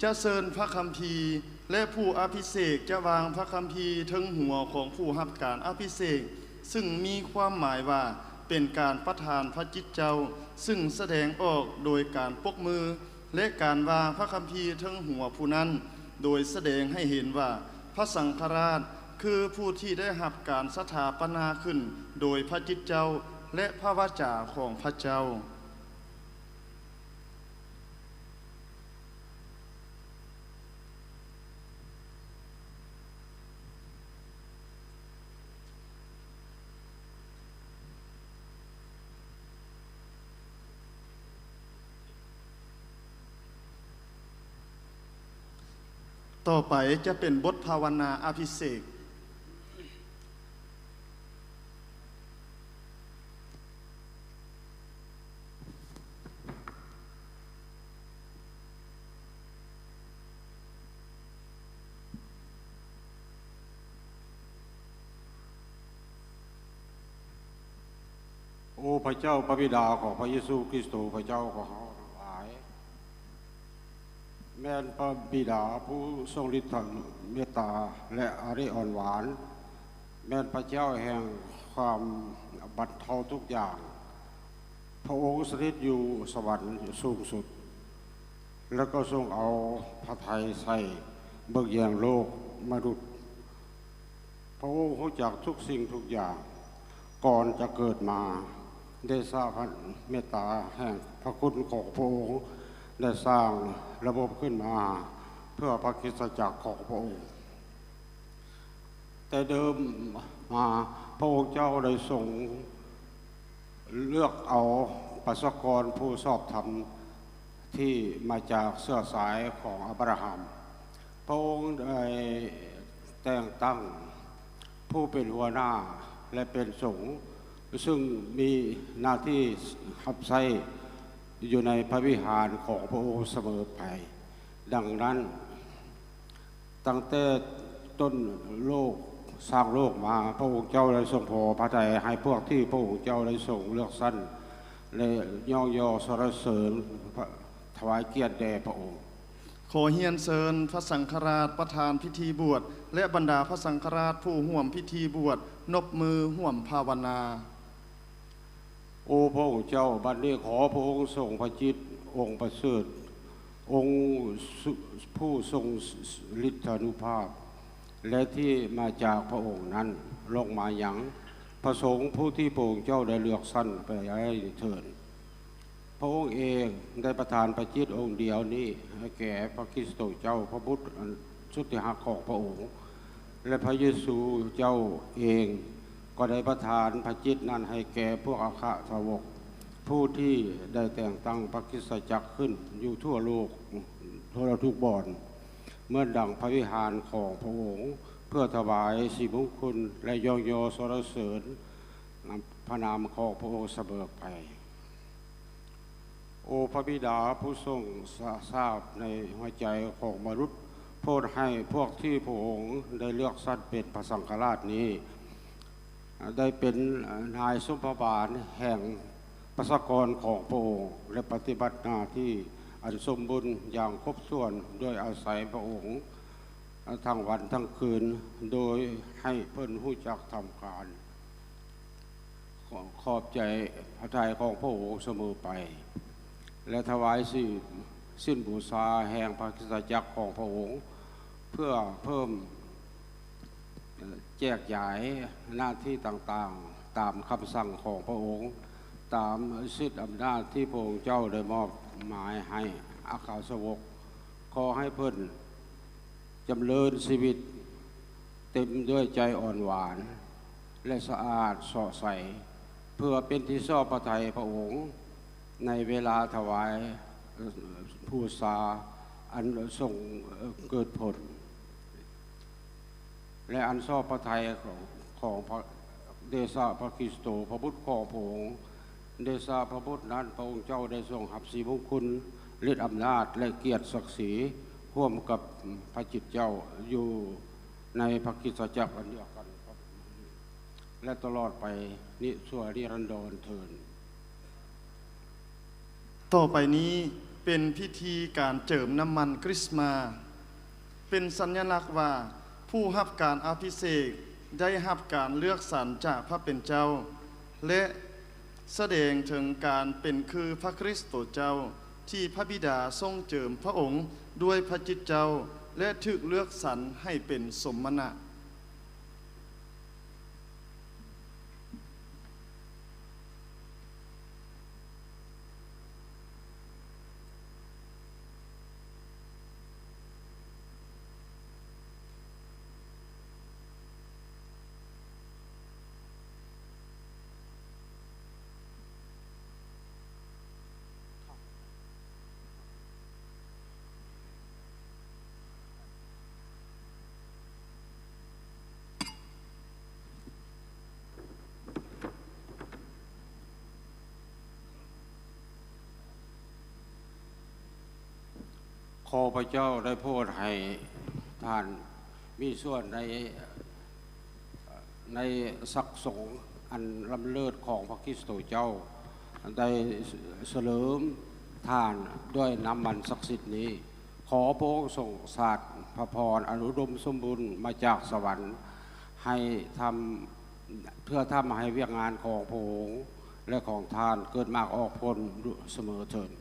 จะเชิญพระคัมภีร์และผู้อภิเษกจะวางพระคัมภีร์ถึงหัวของผู้รับการอภิเษกซึ่งมีความหมายว่าเป็นการประทานพระจิตเจ้าซึ่งแสดงออกโดยการปกมือและการวางพระคัมภีร์ถึงหัวผู้นั้นโดยแสดงให้เห็นว่าพระสังฆราชคือผู้ที่ได้รับการสถาปนาขึ้นโดยพระจิตเจ้าและพระวจาของพระเจ้าต่อไปจะเป็นบทภาวนาอภิเษกโอ้พระเจ้าพระบิดาของพระเยซูคริสต์พระเจ้าของเราทั้งหลายแม่นพระบิดาผู้ทรงฤทธิ์เมตตาและอารีอ่อนหวานแม่นพระเจ้าแห่งความบรรเทาทุกอย่างพระองค์สถิตอยู่สวรรค์สูงสุด แล้วก็ทรงเอาพระทัยใส่เบิกแยงโลกมนุษย์พระองค์รู้จักทุกสิ่งทุกอย่างก่อนจะเกิดมาได้ทราบพระเมตตาแห่งพระคุณของพระองค์ได้สร้างระบบขึ้นมาเพื่อพระคริสตจักรของพระองค์แต่เดิมมาพระองค์เจ้าได้ทรงเลือกเอาประสกรผู้ชอบธรรมที่มาจากเสื้อสายของอับราฮัมพระองค์ได้แต่งตั้งผู้เป็นหัวหน้าและเป็นสงฆ์ซึ่งมีหน้าที่รับใช้อยู่ในพระวิหารของพระองค์เสมอไปดังนั้นตั้งแต่ต้นโลกสร้างโลกมาพระองค์เจ้าได้ทรงพอพระทัยให้พวกที่พระองค์เจ้าได้ทรงเลือกสรรและย่องยอสรรเสริญถวายเกียรติแด่พระองค์ขอเฮียนเชิญพระสังฆราชประธานพิธีบวชและบรรดาพระสังฆราชผู้ห่วมพิธีบวชนบมือห่วมภาวนาโอ้พระองค์เจ้าบัดนี้ขอพระองค์ทรงพระจิตองค์ประเสริฐองค์ผู้ทรงฤทธานุภาพและที่มาจากพระองค์นั้นลงมาอย่างพระสงฆ์ผู้ที่พระองค์เจ้าได้เลือกสรรไปให้เถิดพระองค์เองได้ประทานพระจิตองค์เดียวนี้ให้แก่พระคริสต์เจ้าพระบุตรสุดที่รักของพระองค์และพระเยซูเจ้าเองก็ได้ประทานพระจิตนั้นให้แก่พวกอัครสาวกผู้ที่ได้แต่งตั้งพระคริสตจักรขึ้นอยู่ทั่วโลกทั่วทุกบ่อนเมื่อดังพระวิหารของพระองค์เพื่อถวายสิริมงคลและย่องยอสรรเสริญพระนามของพระองค์เสมอไปโอพระบิดาผู้ทรงทราบในหัวใจของมนุษย์โปรดให้พวกที่พระองค์ได้เลือกสรรเป็นพระสังฆราชนี้ได้เป็นนายสุภบาลแห่งประชากรของพระองค์และปฏิบัติหน้าที่อันสมบูรณ์อย่างครบถ้วนด้วยอาศัยพระองค์ทั้งวันทั้งคืนโดยให้เพิ่นรู้จักทำการขอบใจพระทัยของพระองค์เสมอไปและถวายสิ้นบูชาแห่งพระคริสตจักรของพระองค์เพื่อเพิ่มแจกจ่ายหน้าที่ต่างๆตามคำสั่งของพระองค์ตามสิทธิอำนาจที่พระองค์เจ้าได้มอบหมายให้อัครสาวกขอให้เพิ่นจำเริญชีวิตเต็มด้วยใจอ่อนหวานและสะอาดสดใสเพื่อเป็นที่ชอบพระทัยพระองค์ในเวลาถวายบูชาอันทรงเกิดผลและอันชอบพระทัยของพระเดชะพระคริสโตพระบุตรของพระองค์เดชะพระบุตรนั้นพระองค์เจ้าได้ทรงรับสิริมงคลฤทธิอำนาจและเกียรติศักดิ์ศรีร่วมกับพระจิตเจ้าอยู่ในพระคริสตจักรอันเดียวกันและตลอดไปนิสวนิรันดรเถิดต่อไปนี้เป็นพิธีการเจิมน้ำมันคริสต์มาสเป็นสัญลักษณ์ว่าผู้รับการอภิเษกได้รับการเลือกสรรจากพระเป็นเจ้าและแสดงถึงการเป็นคือพระคริสต์เจ้าที่พระบิดาทรงเจิมพระองค์ด้วยพระจิตเจ้าและถูกเลือกสรรให้เป็นสมณะขอพระเจ้าได้โปรดให้ท่านมีส่วนในศักดิ์สงฆ์อันล้ำเลิศของพระคริสต์เจ้าได้เสริมทานด้วยน้ำมันศักดิ์สิทธิ์นี้ขอพระองค์ทรงสาดพระพรอนุดมสมบูรณ์มาจากสวรรค์ให้เพื่อทำให้เวียกงานของพระองค์และของทานเกิดมากออกผลเสมอเถิด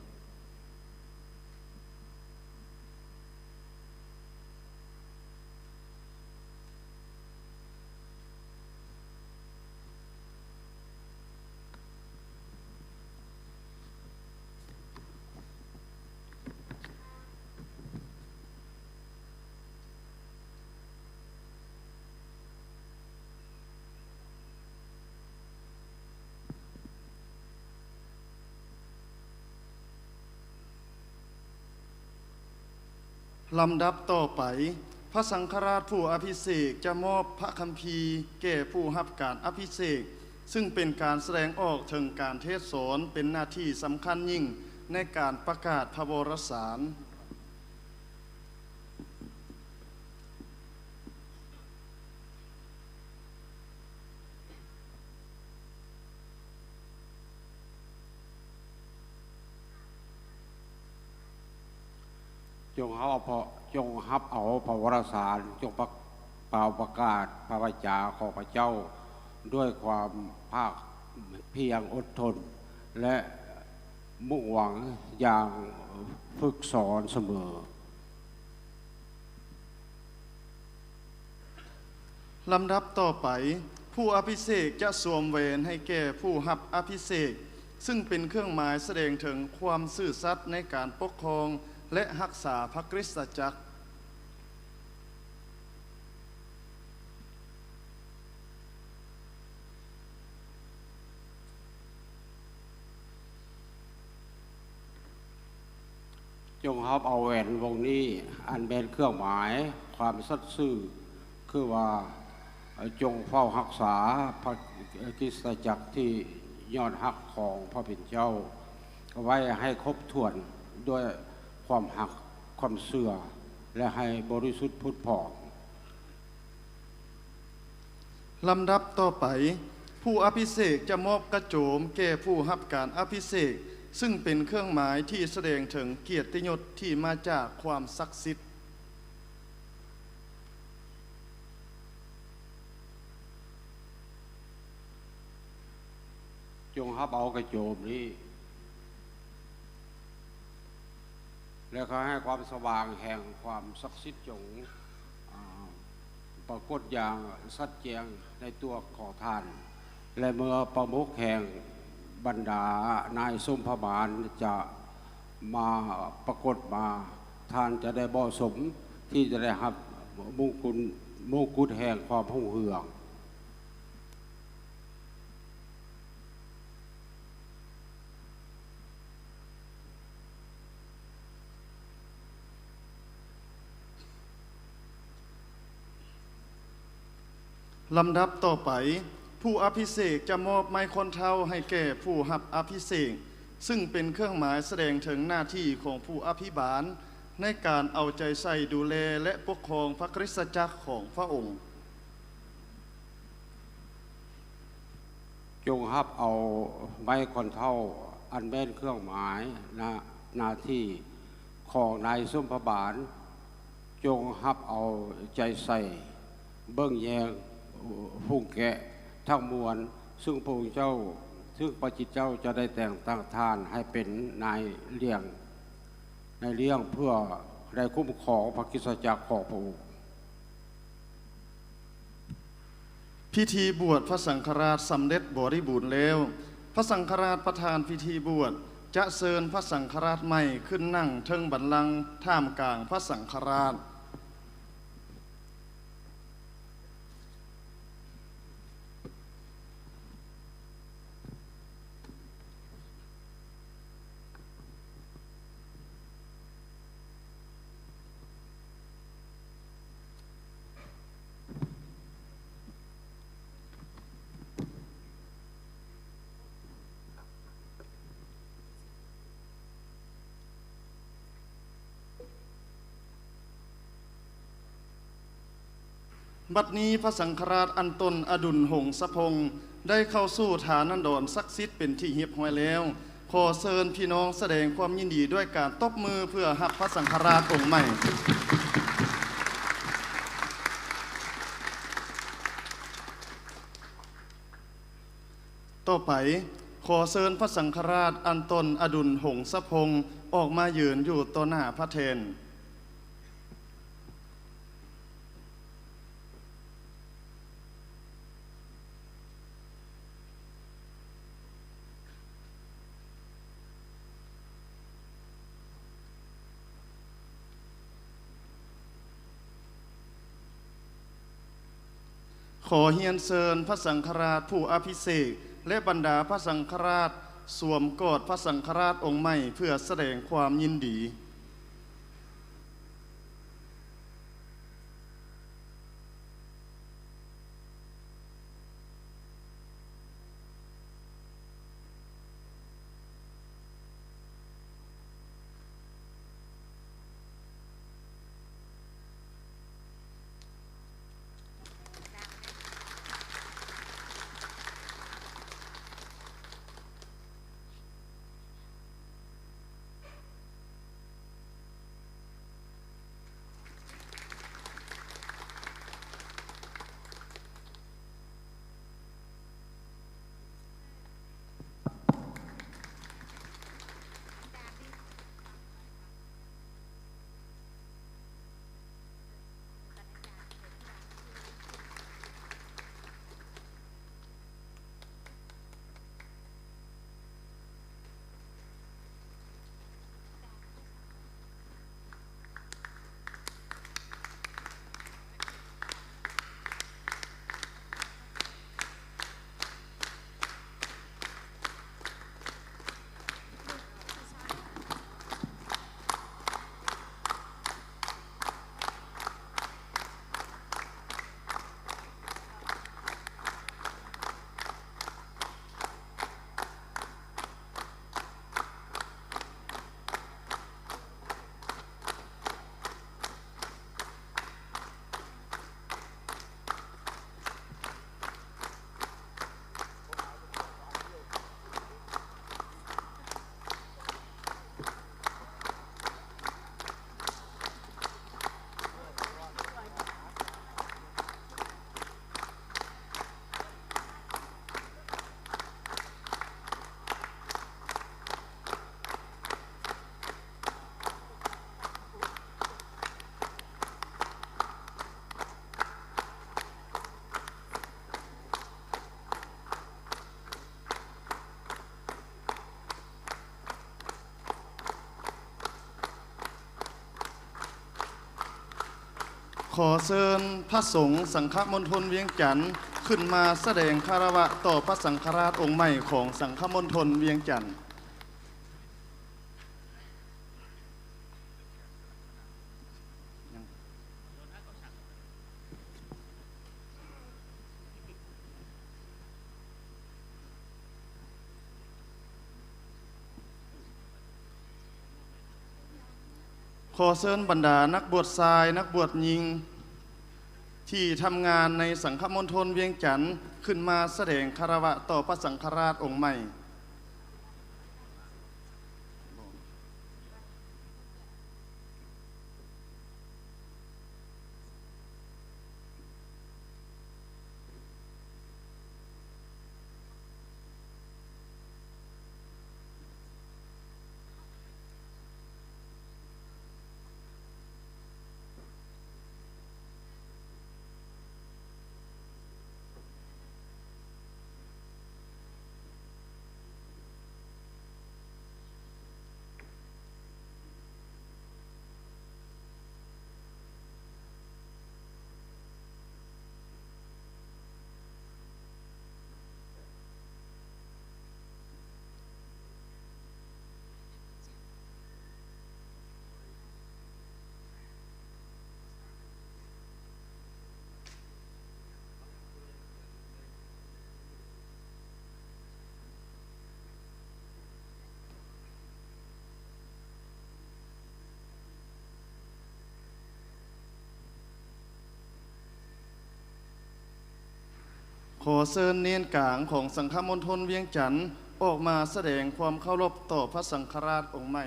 ลำดับต่อไปพระสังฆราชผู้อภิเษกจะมอบพระคัมภีร์แก่ผู้รับการอภิเษกซึ่งเป็นการแสดงออกถึงการเทศน์สอนเป็นหน้าที่สำคัญยิ่งในการประกาศพระวรสาร จงรับเอาพระวรสารจงเป่าประกาศพระวจาของพระเจ้าด้วยความภาคเพียรอดทนและมุ่งหวังอย่างฝึกสอนเสมอลำดับต่อไปผู้อภิเษกจะสวมแหวนให้แก่ผู้รับอภิเษกซึ่งเป็นเครื่องหมายแสดงถึงความซื่อสัตย์ในการปกครองและรักษาพระคริสตจักรจงรับเอาแหวนวงนี้อันเป็นเครื่องหมายความสัตย์ซื่อคือว่าจงเฝ้ารักษาพระคริสตจักรที่ยอดฮักของพระเป็นเจ้าไว้ให้ครบถ้วนด้วยความหักความเสื่อและให้บริสุทธิ์พุทธผ่องลำดับต่อไปผู้อภิเษกจะมอบกระโจมแก่ผู้รับการอภิเษกซึ่งเป็นเครื่องหมายที่แสดงถึงเกียรติยศที่มาจากความศักดิ์สิทธิ์จงรับเอากระโจมนี้และขอให้ความสว่างแห่งความศักดิ์สิทธิ์จงปรากฏอย่างชัดแจ้งในตัวของท่านและเมื่อประมุขแห่งบรรดานายสมภบาลจะมาปรากฏมาท่านจะได้เหมาะสมที่จะได้รับมงกุฎแห่งความรุ่งเรืองลำดับต่อไปผู้อภิเษกจะมอบไม้คนเท้าให้แก่ผู้รับอภิเษกซึ่งเป็นเครื่องหมายแสดงถึงหน้าที่ของผู้อภิบาลในการเอาใจใส่ดูแลและปกครองพระคริสตจักรของพระองค์จงรับเอาไม้คนเท้าอันเป็นเครื่องหมายหน้าที่ของนายสมภบาลจงรับเอาใจใส่เบิ่งแยงผู้แกะทั้งมวลซึ่งพระองค์เจ้าซึ่งพระจิตเจ้าจะได้แต่งตั้งท่านให้เป็นนายเลี้ยงเพื่อได้คุ้มครองพระคริสตจักรของพระองค์พิธีบวชพระสังฆราชสำเร็จบริบูรณ์แล้วพระสังฆราชประธานพิธีบวชจะเชิญพระสังฆราชใหม่ขึ้นนั่งเทิงบัลลังก์ท่ามกลางพระสังฆราชบัดนี้พระสังฆราชอันตนอดุลหงสะพงได้เข้าสู่ฐานันดรศักดิ์สิทธิ์เป็นที่เรียบร้อยแล้วขอเชิญพี่น้องแสดงความยินดีด้วยการตบมือเพื่อรับพระสังฆราชองค์ใหม่ต่อไปขอเชิญพระสังฆราชอันตนอดุลหงสะพงออกมายืนอยู่ต่อหน้าพระเทนขอเฮียนเชิญพระสังฆราชผู้อภิเษกและบรรดาพระสังฆราชสวมกอดพระสังฆราชองค์ใหม่เพื่อแสดงความยินดี ขอเชิญพระสงฆ์สังฆมณฑลเวียงจันทน์ขึ้นมาแสดงคารวะต่อพระสังฆราชองค์ใหม่ของสังฆมณฑลเวียงจันทน์ขอเชิญบรรดานักบวชชายนักบวชหญิงที่ทำงานในสังฆมณฑลเวียงจันทน์ขึ้นมาแสดงคารวะต่อพระสังฆราชองค์ใหม่ขอเชิญเณรกลางของสังฆมณฑลเวียงจันทน์ออกมาแสดงความเคารพต่อพระสังฆราชองค์ใหม่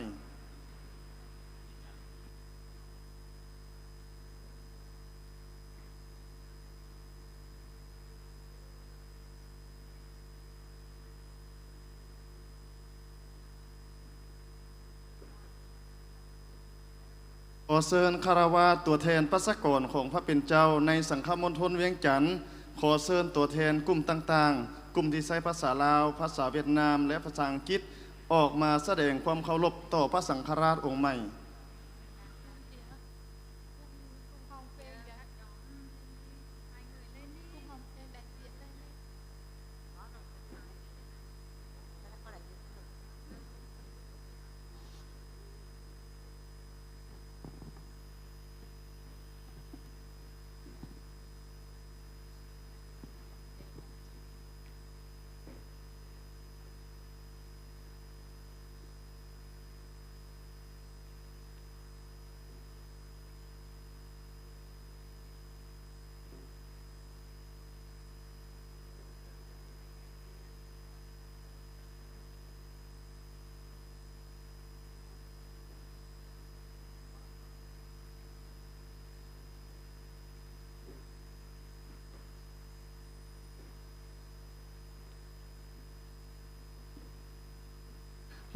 ขอเชิญคารวะตัวแทนปัสกรของพระเป็นเจ้าในสังฆมณฑลเวียงจันทน์ขอเชิญตัวแทนกลุ่มต่างๆกลุ่มที่ใช้ภาษาลาวภาษาเวียดนามและภาษาอังกฤษออกมาแสดงความเคารพต่อพระสังฆราชองค์ใหม่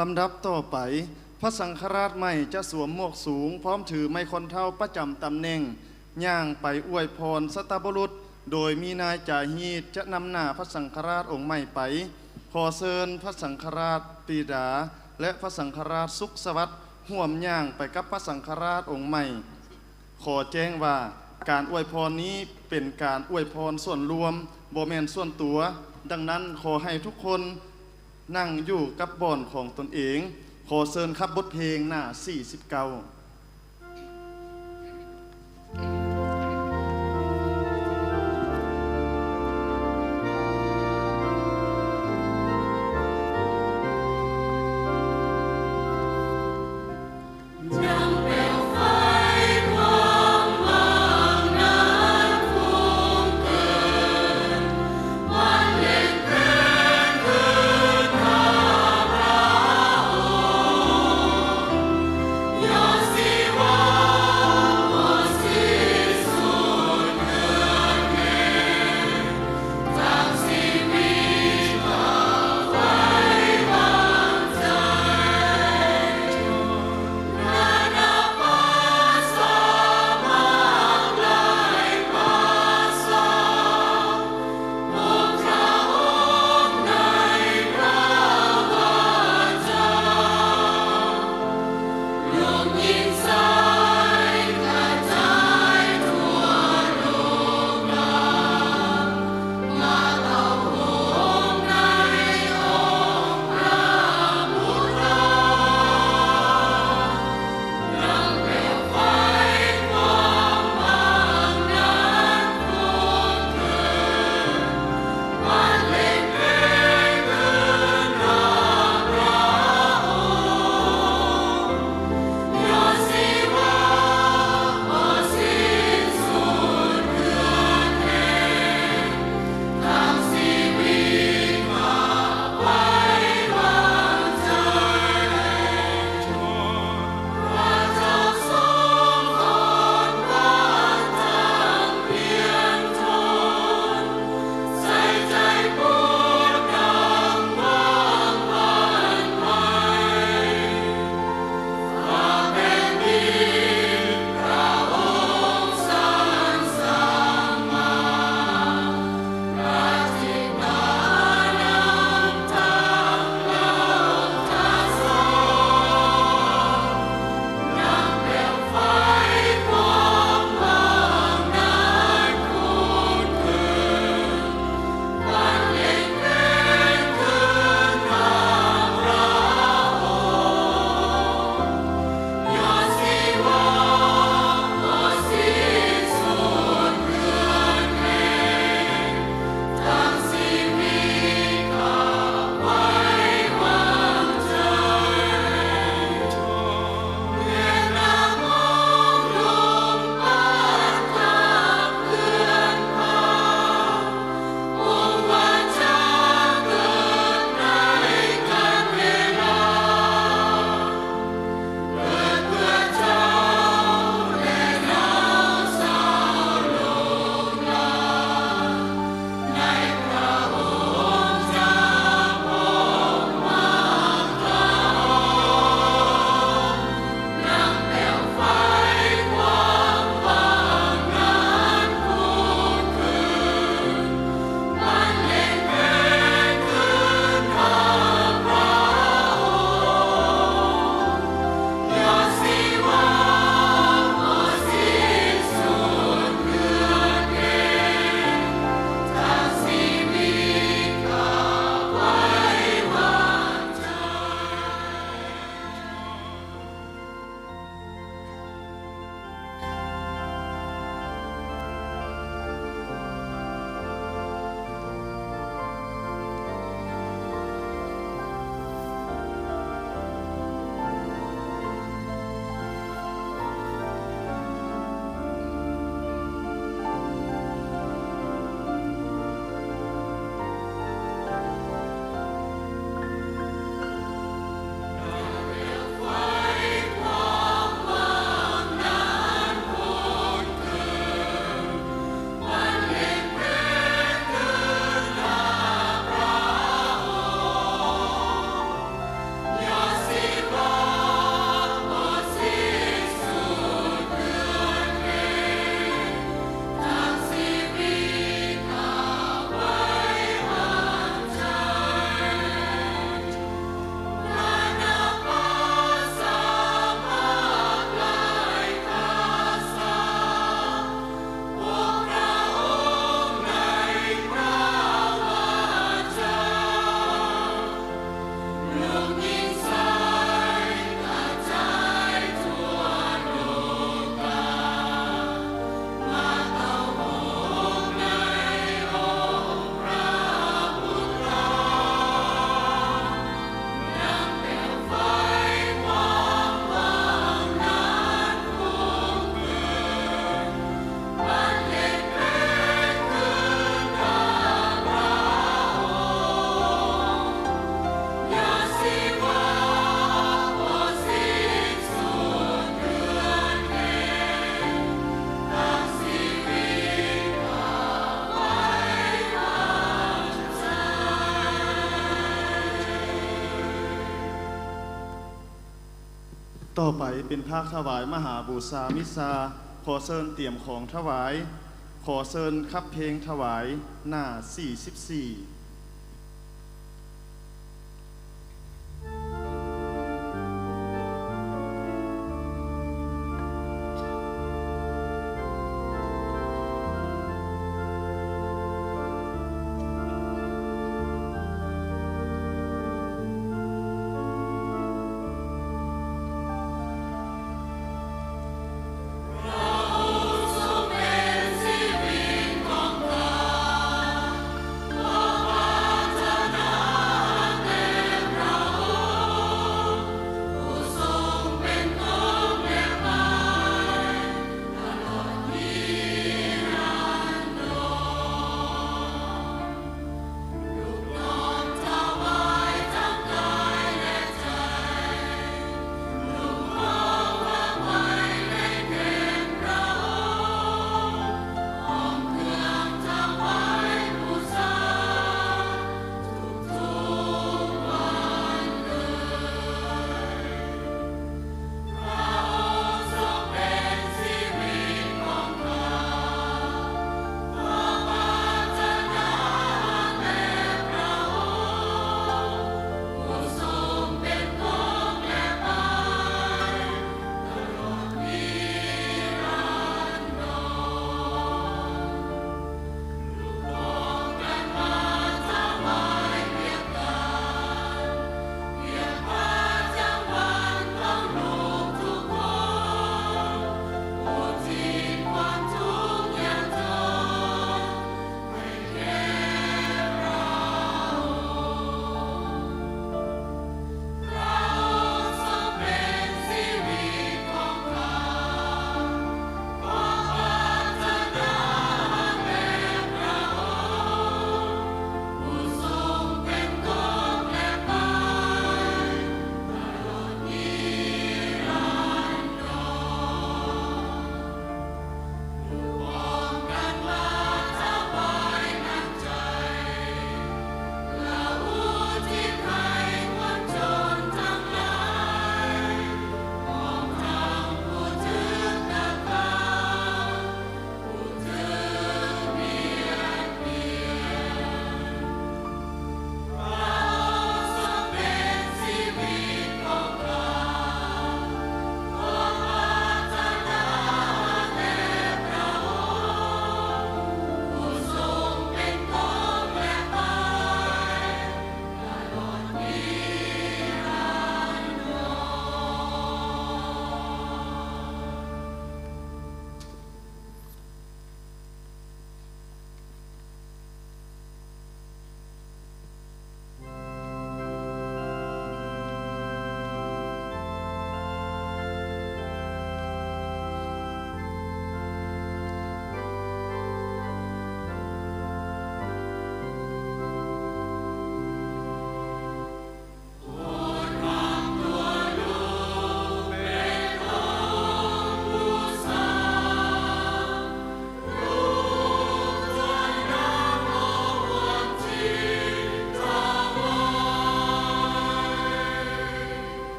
ลำดับต่อไปพระสังฆราชใหม่จะสวมหมวกสูงพร้อมถือไม้คอนเท่าประจำตำแหน่งย่างไปอวยพรสัตบุรุษโดยมีนายจาฮีดจะนำหน้าพระสังฆราชองค์ใหม่ไปขอเชิญพระสังฆราชปรีดาและพระสังฆราชสุขสวัสดิ์ร่วมย่างไปกับพระสังฆราชองค์ใหม่ขอแจ้งว่าการอวยพรนี้เป็นการอวยพรส่วนรวมบ่แม่นส่วนตัวดังนั้นขอให้ทุกคนนั่งอยู่กับบ่อนของตนเองขอเชิญครับบทเพลงหน้า49Your ต่อไปเป็นภาคถวายมหาบูชามิซาขอเชิญเตรียมของถวายขอเชิญขับเพลงถวายหน้า44ของข้า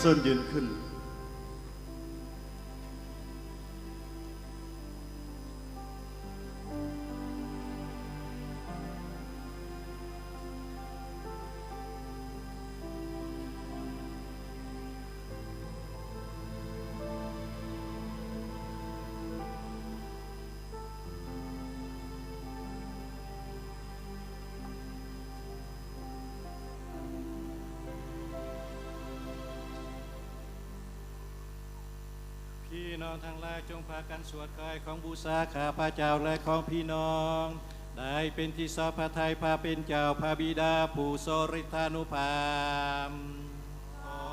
เชิญยืนขึ้นพี่น้องทั้งหลายจงพากันสวดกายของบูชาข้าพระเจ้าและของพี่น้องได้เป็นที่สอบพระทัยพาเป็นเจ้าพระบิดาผู้ทรงฤทธานุภาพขอ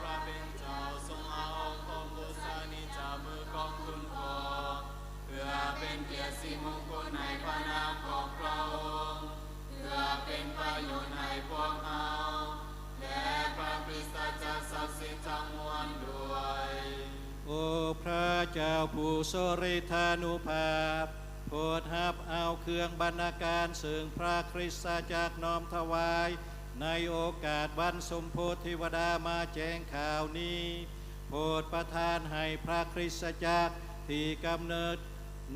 พระเป็นเจ้าทรงเอาของบูชานี้จากมือของคุณพ่อเพื่อเป็นเกียรติสิมงคลในพระนามของพระองค์เพื่อเป็นประโยชน์ให้พวกเราและพระคริสตจักรศักดิ์สิทธิ์ทั้งมวลด้วยโอ้พระเจ้าผู้ทรงฤทธานุภาพโปรดรับเอาเครื่องบรรณาการซึ่งพระคริสตจักรน้อมถวายในโอกาสวันสมโภชเทวดามาแจ้งข่าวนี้โปรดประทานให้พระคริสตจักรที่กำเนิด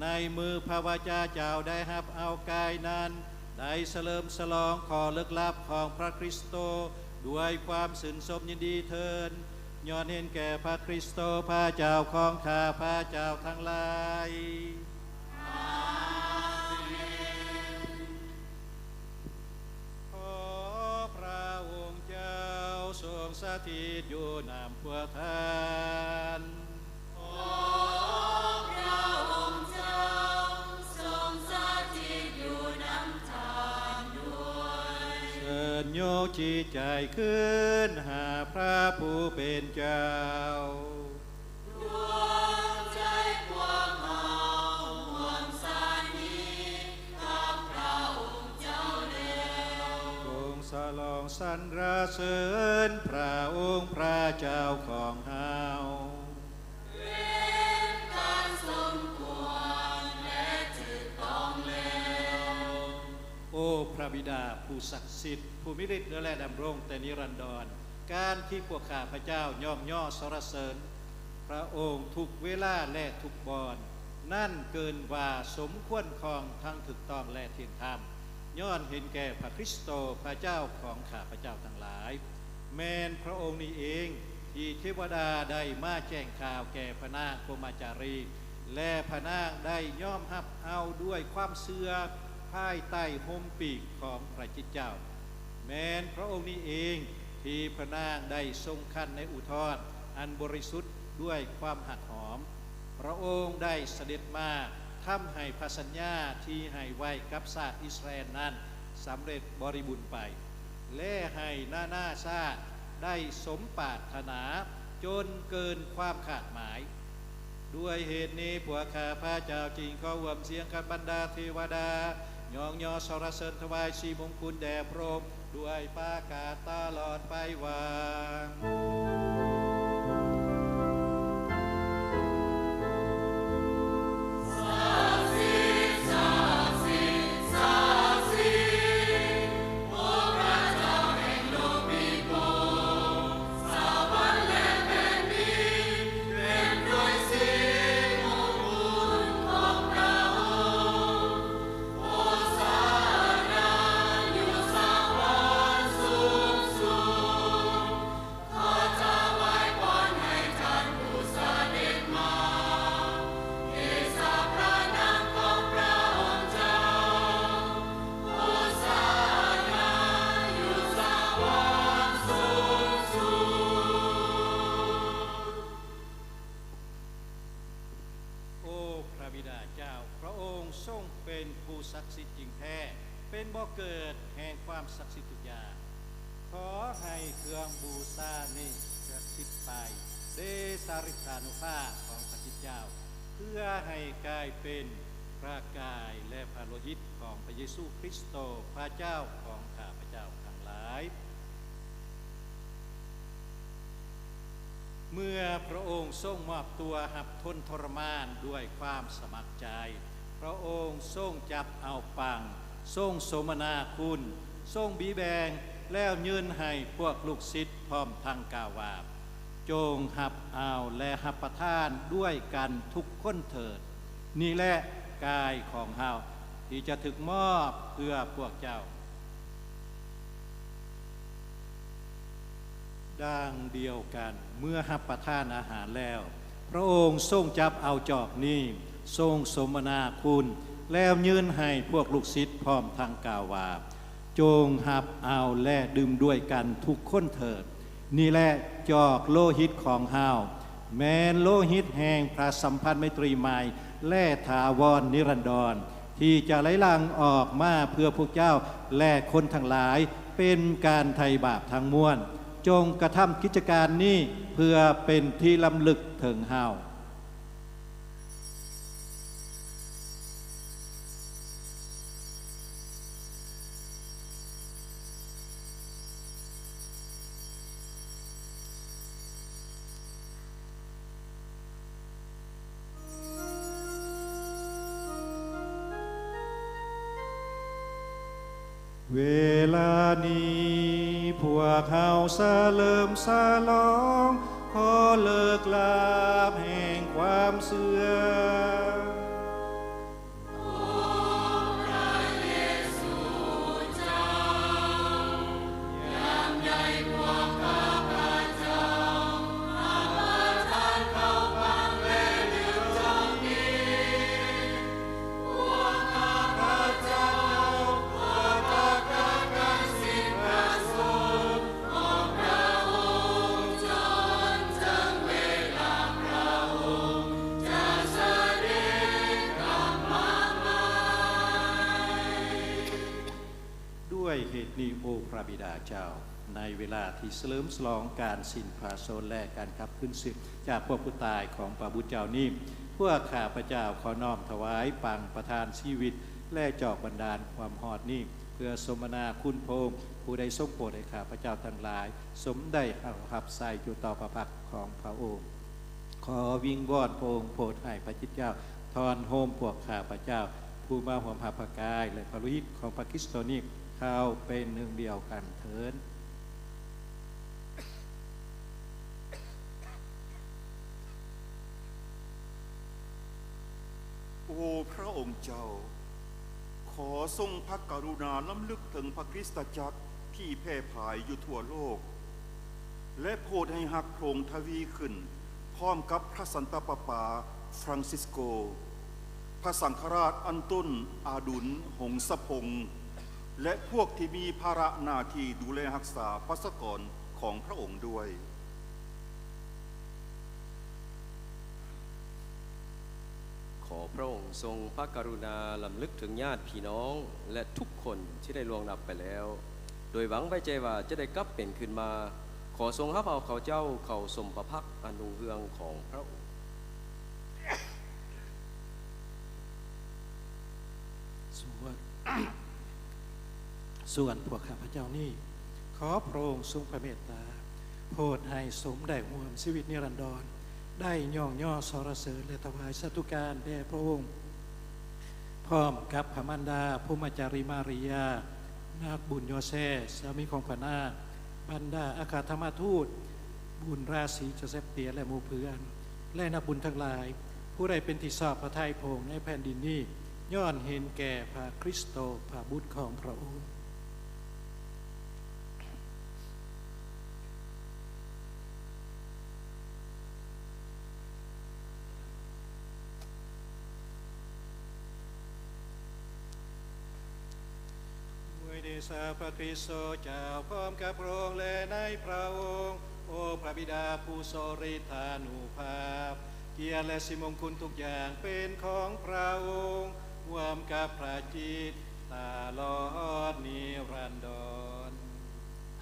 ในมือพระวจาเจ้าได้รับเอากายนั้นได้เฉลิมฉลองขอลึกลับของพระคริสโตด้วยความสินสมยินดีเทินย้อนเห็นแก่พระคริสโตพระเจ้าของข้าพระเจ้าทั้งหลายขอพระองค์เจ้าทรงสถิตอยู่นำพวกท่านขอพระองค์เจ้าทรงสถิตอยู่นำท่านด้วยเชิญโยกจิตใจขึ้นหาพระผู้เป็นเจ้าดวงใจพวกเราห่วงสานีกับพระองค์เจ้าแล้วจงสลองสรรเสริญพระองค์พระเจ้าของเฮาเป็นการสมควรและถูกต้องแล้วโอ้พระบิดาผู้ศักดิ์สิทธิ์ผู้มิฤทธิ์และดำรงแต่นิรันดรการที่พวกข้าพระเจ้าย่อมย่อสรรเสริญพระองค์ทุกเวลาและทุกบอนนั่นเกินว่าสมควรของทั้งถูกต้องและเที่ยงธรรมย้อนเห็นแก่พระคริสโตพระเจ้าของข้าพระเจ้าทั้งหลายแม้นพระองค์นี้เองที่เทวดาได้มาแจ้งข่าวแก่พระนางพรหมจารีและพระนางได้ย่อมรับเอาด้วยความเชื่อภายใต้ห่มปีกของพระจิตเจ้าแม้นพระองค์นี้เองที่พระนางได้ทรงคันในอุทธรอันบริสุทธิ์ด้วยความหักหอมพระองค์ได้เสด็จมาทำให้พระสัญญาที่ให้ไว้กับชาติอิสราเอลนั้นสำเร็จบริบูรณ์ไปและให้นาชาติได้สมปรารถนาจนเกินความขาดหมายด้วยเหตุนี้พวกข้าพระเจ้าจริงขอรวมเสียงกับบรรดาเทวดายองยอสรรเสริญถวายชีมงคลแด่พระองค์ด้วยปากาศตลอดไปว่าศักดิ์สิทธิ์จริงแท้เป็นบ่อเกิดแห่งความศักดิ์สิทธิ์ทุกอย่างขอให้เครื่องบูชานี้ศักดิ์สิทธิ์ไปเดชฤทธานุภาพของพระจิตเจ้าเพื่อให้กลายเป็นพระกายและพระโลหิตของพระเยซูคริสต์พระเจ้าของข้าพเจ้าทั้งหลายเมื่อพระองค์ทรงมอบตัวหับทนทรมานด้วยความสมัครใจพระองค์ทรงจับเอาปังทรงสมนาคุณทรงบีแบงแล้วยืนให้พวกลูกศิษย์พร้อมทั้งกล่าวว่า จงหับเอาและหับประทานด้วยกันทุกคนเถิดนี่แหละกายของเฮาที่จะถึกมอบเพื่อพวกเจ้าดังเดียวกันเมื่อหับประทานอาหารแล้วพระองค์ทรงจับเอาจอกนี้ทรงสมนาคุณแล้วยืนให้พวกลูกศิษย์พร้อมทางกล่าวว่าจงหับเอาและดื่มด้วยกันทุกคนเถิดนี่แหละจอกโลหิตของเฮาแม้นโลหิตแห่งพระสัมพันธ์ไมตรีใหม่และถาวรนิรันดรที่จะไหลหลั่งออกมาเพื่อพวกเจ้าและคนทั้งหลายเป็นการไถ่บาปทั้งมวลจงกระทำกิจการนี้เพื่อเป็นที่ลำลึกถึงเฮาเวลานี้พวกเฮาสะเลิมสะลองขอเลิกลาบแห่งความเสื่อมด้วยเหตุนี้โอพระบิดาเจ้าในเวลาที่เฉลิมฉลองการสิ้นพระชนม์และการขับขึ้นศึกจากพวกผู้ตายของพระบุตรเจ้านี้พวกข้าพเจ้าขอน้อมถวายปังประทานชีวิตและจอกบันดาลความหอดนี้เพื่อสมนาคุณพระองค์ผู้ได้ทรงโปรดให้ข้าพเจ้าทั้งหลายสมได้หับใส่อยู่ต่อพระพักของพระองค์ขอวิงวอนพระองค์โปรดให้พระจิตเจ้าทอนโฮมพวกข้าพเจ้าผู้มาห่วงหาพระกายและพระฤทธิ์ของพระคริสต์นี้เข้าเป็นหนึ่งเดียวกันเถิดโอ้พระองค์เจ้าขอทรงพระกรุณาล้ำลึกถึงพระคริสตจักรที่แพร่ผายอยู่ทั่วโลกและโปรดให้หักโครงทวีขึ้นพร้อมกับพระสันตะปาปาฟรังซิสโกพระสังฆราชอันตุนอาดุลหงสพงษ์และพวกที่มีภาระหน้าที่ดูแลรักษาพระสกรของพระองค์ด้วยขอพระองค์ทรงพระกรุณาลำลึกถึงญาติพี่น้องและทุกคนที่ได้ล่วงลับไปแล้วโดยหวังไว้ใจว่าจะได้กลับเป็นขึ้นมาขอทรงรับเอาเขาเจ้าเข้าสมประภักอนุเฮืองของพระองค์ส่วนพวกข้าพเจ้านี่ขอพระองค์ทรงพระเมตตาโปรดให้สมได้ห่วงชีวิตนิรันดรได้ย่องย่อสรรเสริญและถวายสัตุการแด่พระองค์พร้อมกับพระมารดาภูมิจารีมาริยานาคบุญโยเซสามีของพระนาคบรรดาอาคาธรรมทูตบุญราศีโจเซฟเตียและหมู่เพื่อนและนักบุญทั้งหลายผู้ใดเป็นที่ชอบพระทัยพระองค์ในแผ่นดินนี้ย้อนเห็นแก่พระคริสโตพระบุตรของพระองค์สาพระคริสต์เจ้าพร้อมกับพระองค์และในพระองค์โอ้พระบิดาผู้ทรงฤทธานุภาพเกียรติและสิมงคลทุกอย่างเป็นของพระองค์รวมกับพระจิตตลอดนิรันดร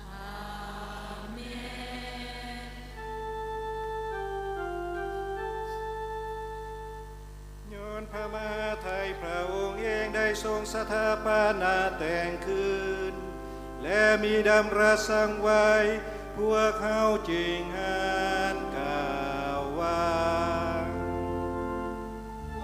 อาเมนย้อนพระมหาไทยพระองค์เองได้ทรงสถาปนาแต่งขึ้นและมีดำรัสสั่งไว้พวกเขาจริงหานกล่าวว่าพ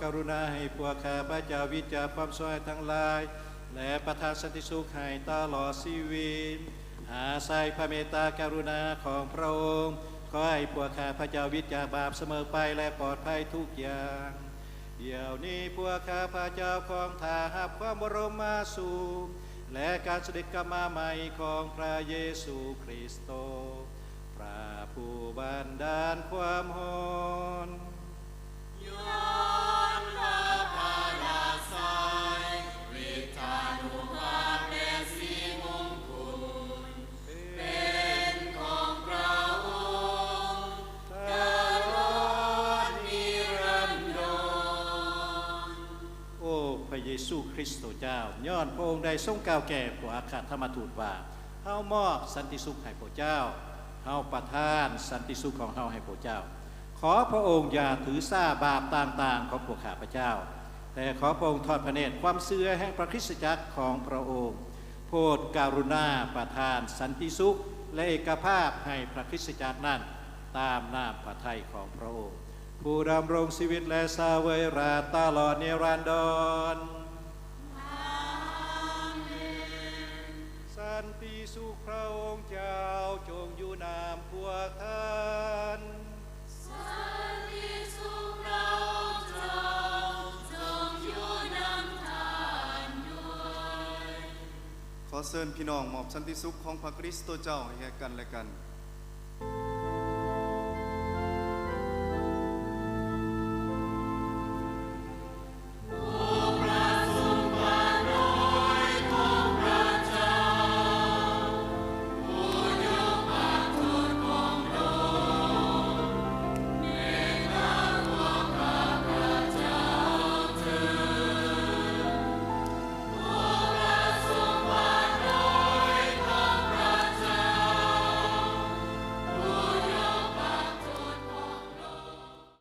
กรุณาให้พวกข้าพระเจ้าวิจารความช่วยทั้งหลายและประทานสันติสุขให้ตลอดชีวิตอาศัยพระเมตตากรุณาของพระองค์ขอให้พวกข้าพระเจ้าวิจารบาปเสมอไปและปลอดภัยทุกอย่างเดี๋ยวนี้พวกข้าพระเจ้าของทาหับความบรมมาสูและการเสด็จกลับมาใหม่ของพระเยซูคริสต์พระผู้บันดาลความหอนย้อนพระพาราไซวิธานุภาพและสีมงกุฎเป็นของพระองค์ตลอดนิรันดรโอ้พระเยซูคริสต์เจ้าย้อนพระองค์ได้ทรงกล่าวแก่พระอัครธรรมทูตว่าเฮามอบสันติสุขให้พระเจ้าเฮาประทานสันติสุขของเฮาให้พระเจ้าขอพระองค์อย่าถือซาบาปต่างๆของพวกข้าพเจ้าแต่ขอพระองค์ทอดพระเนตรความเสื่อแห่งพระคริสตจักรของพระองค์โปรดกรุณาประทานสันติสุขและเอกภาพให้พระคริสตจักรนั้นตามน้ำพระทัยของพระองค์ผู้ดำรงชีวิตและสาเวยราตลอดนิรันดรสันติสุขพระองค์เจ้าจงอยู่นามพวกท่านสันติสุขพระองค์เจ้าจงอยู่นำท่านด้วยขอเชิญพี่น้องมอบสันติสุขของพระคริสต์เจ้าให้แก่กันและกัน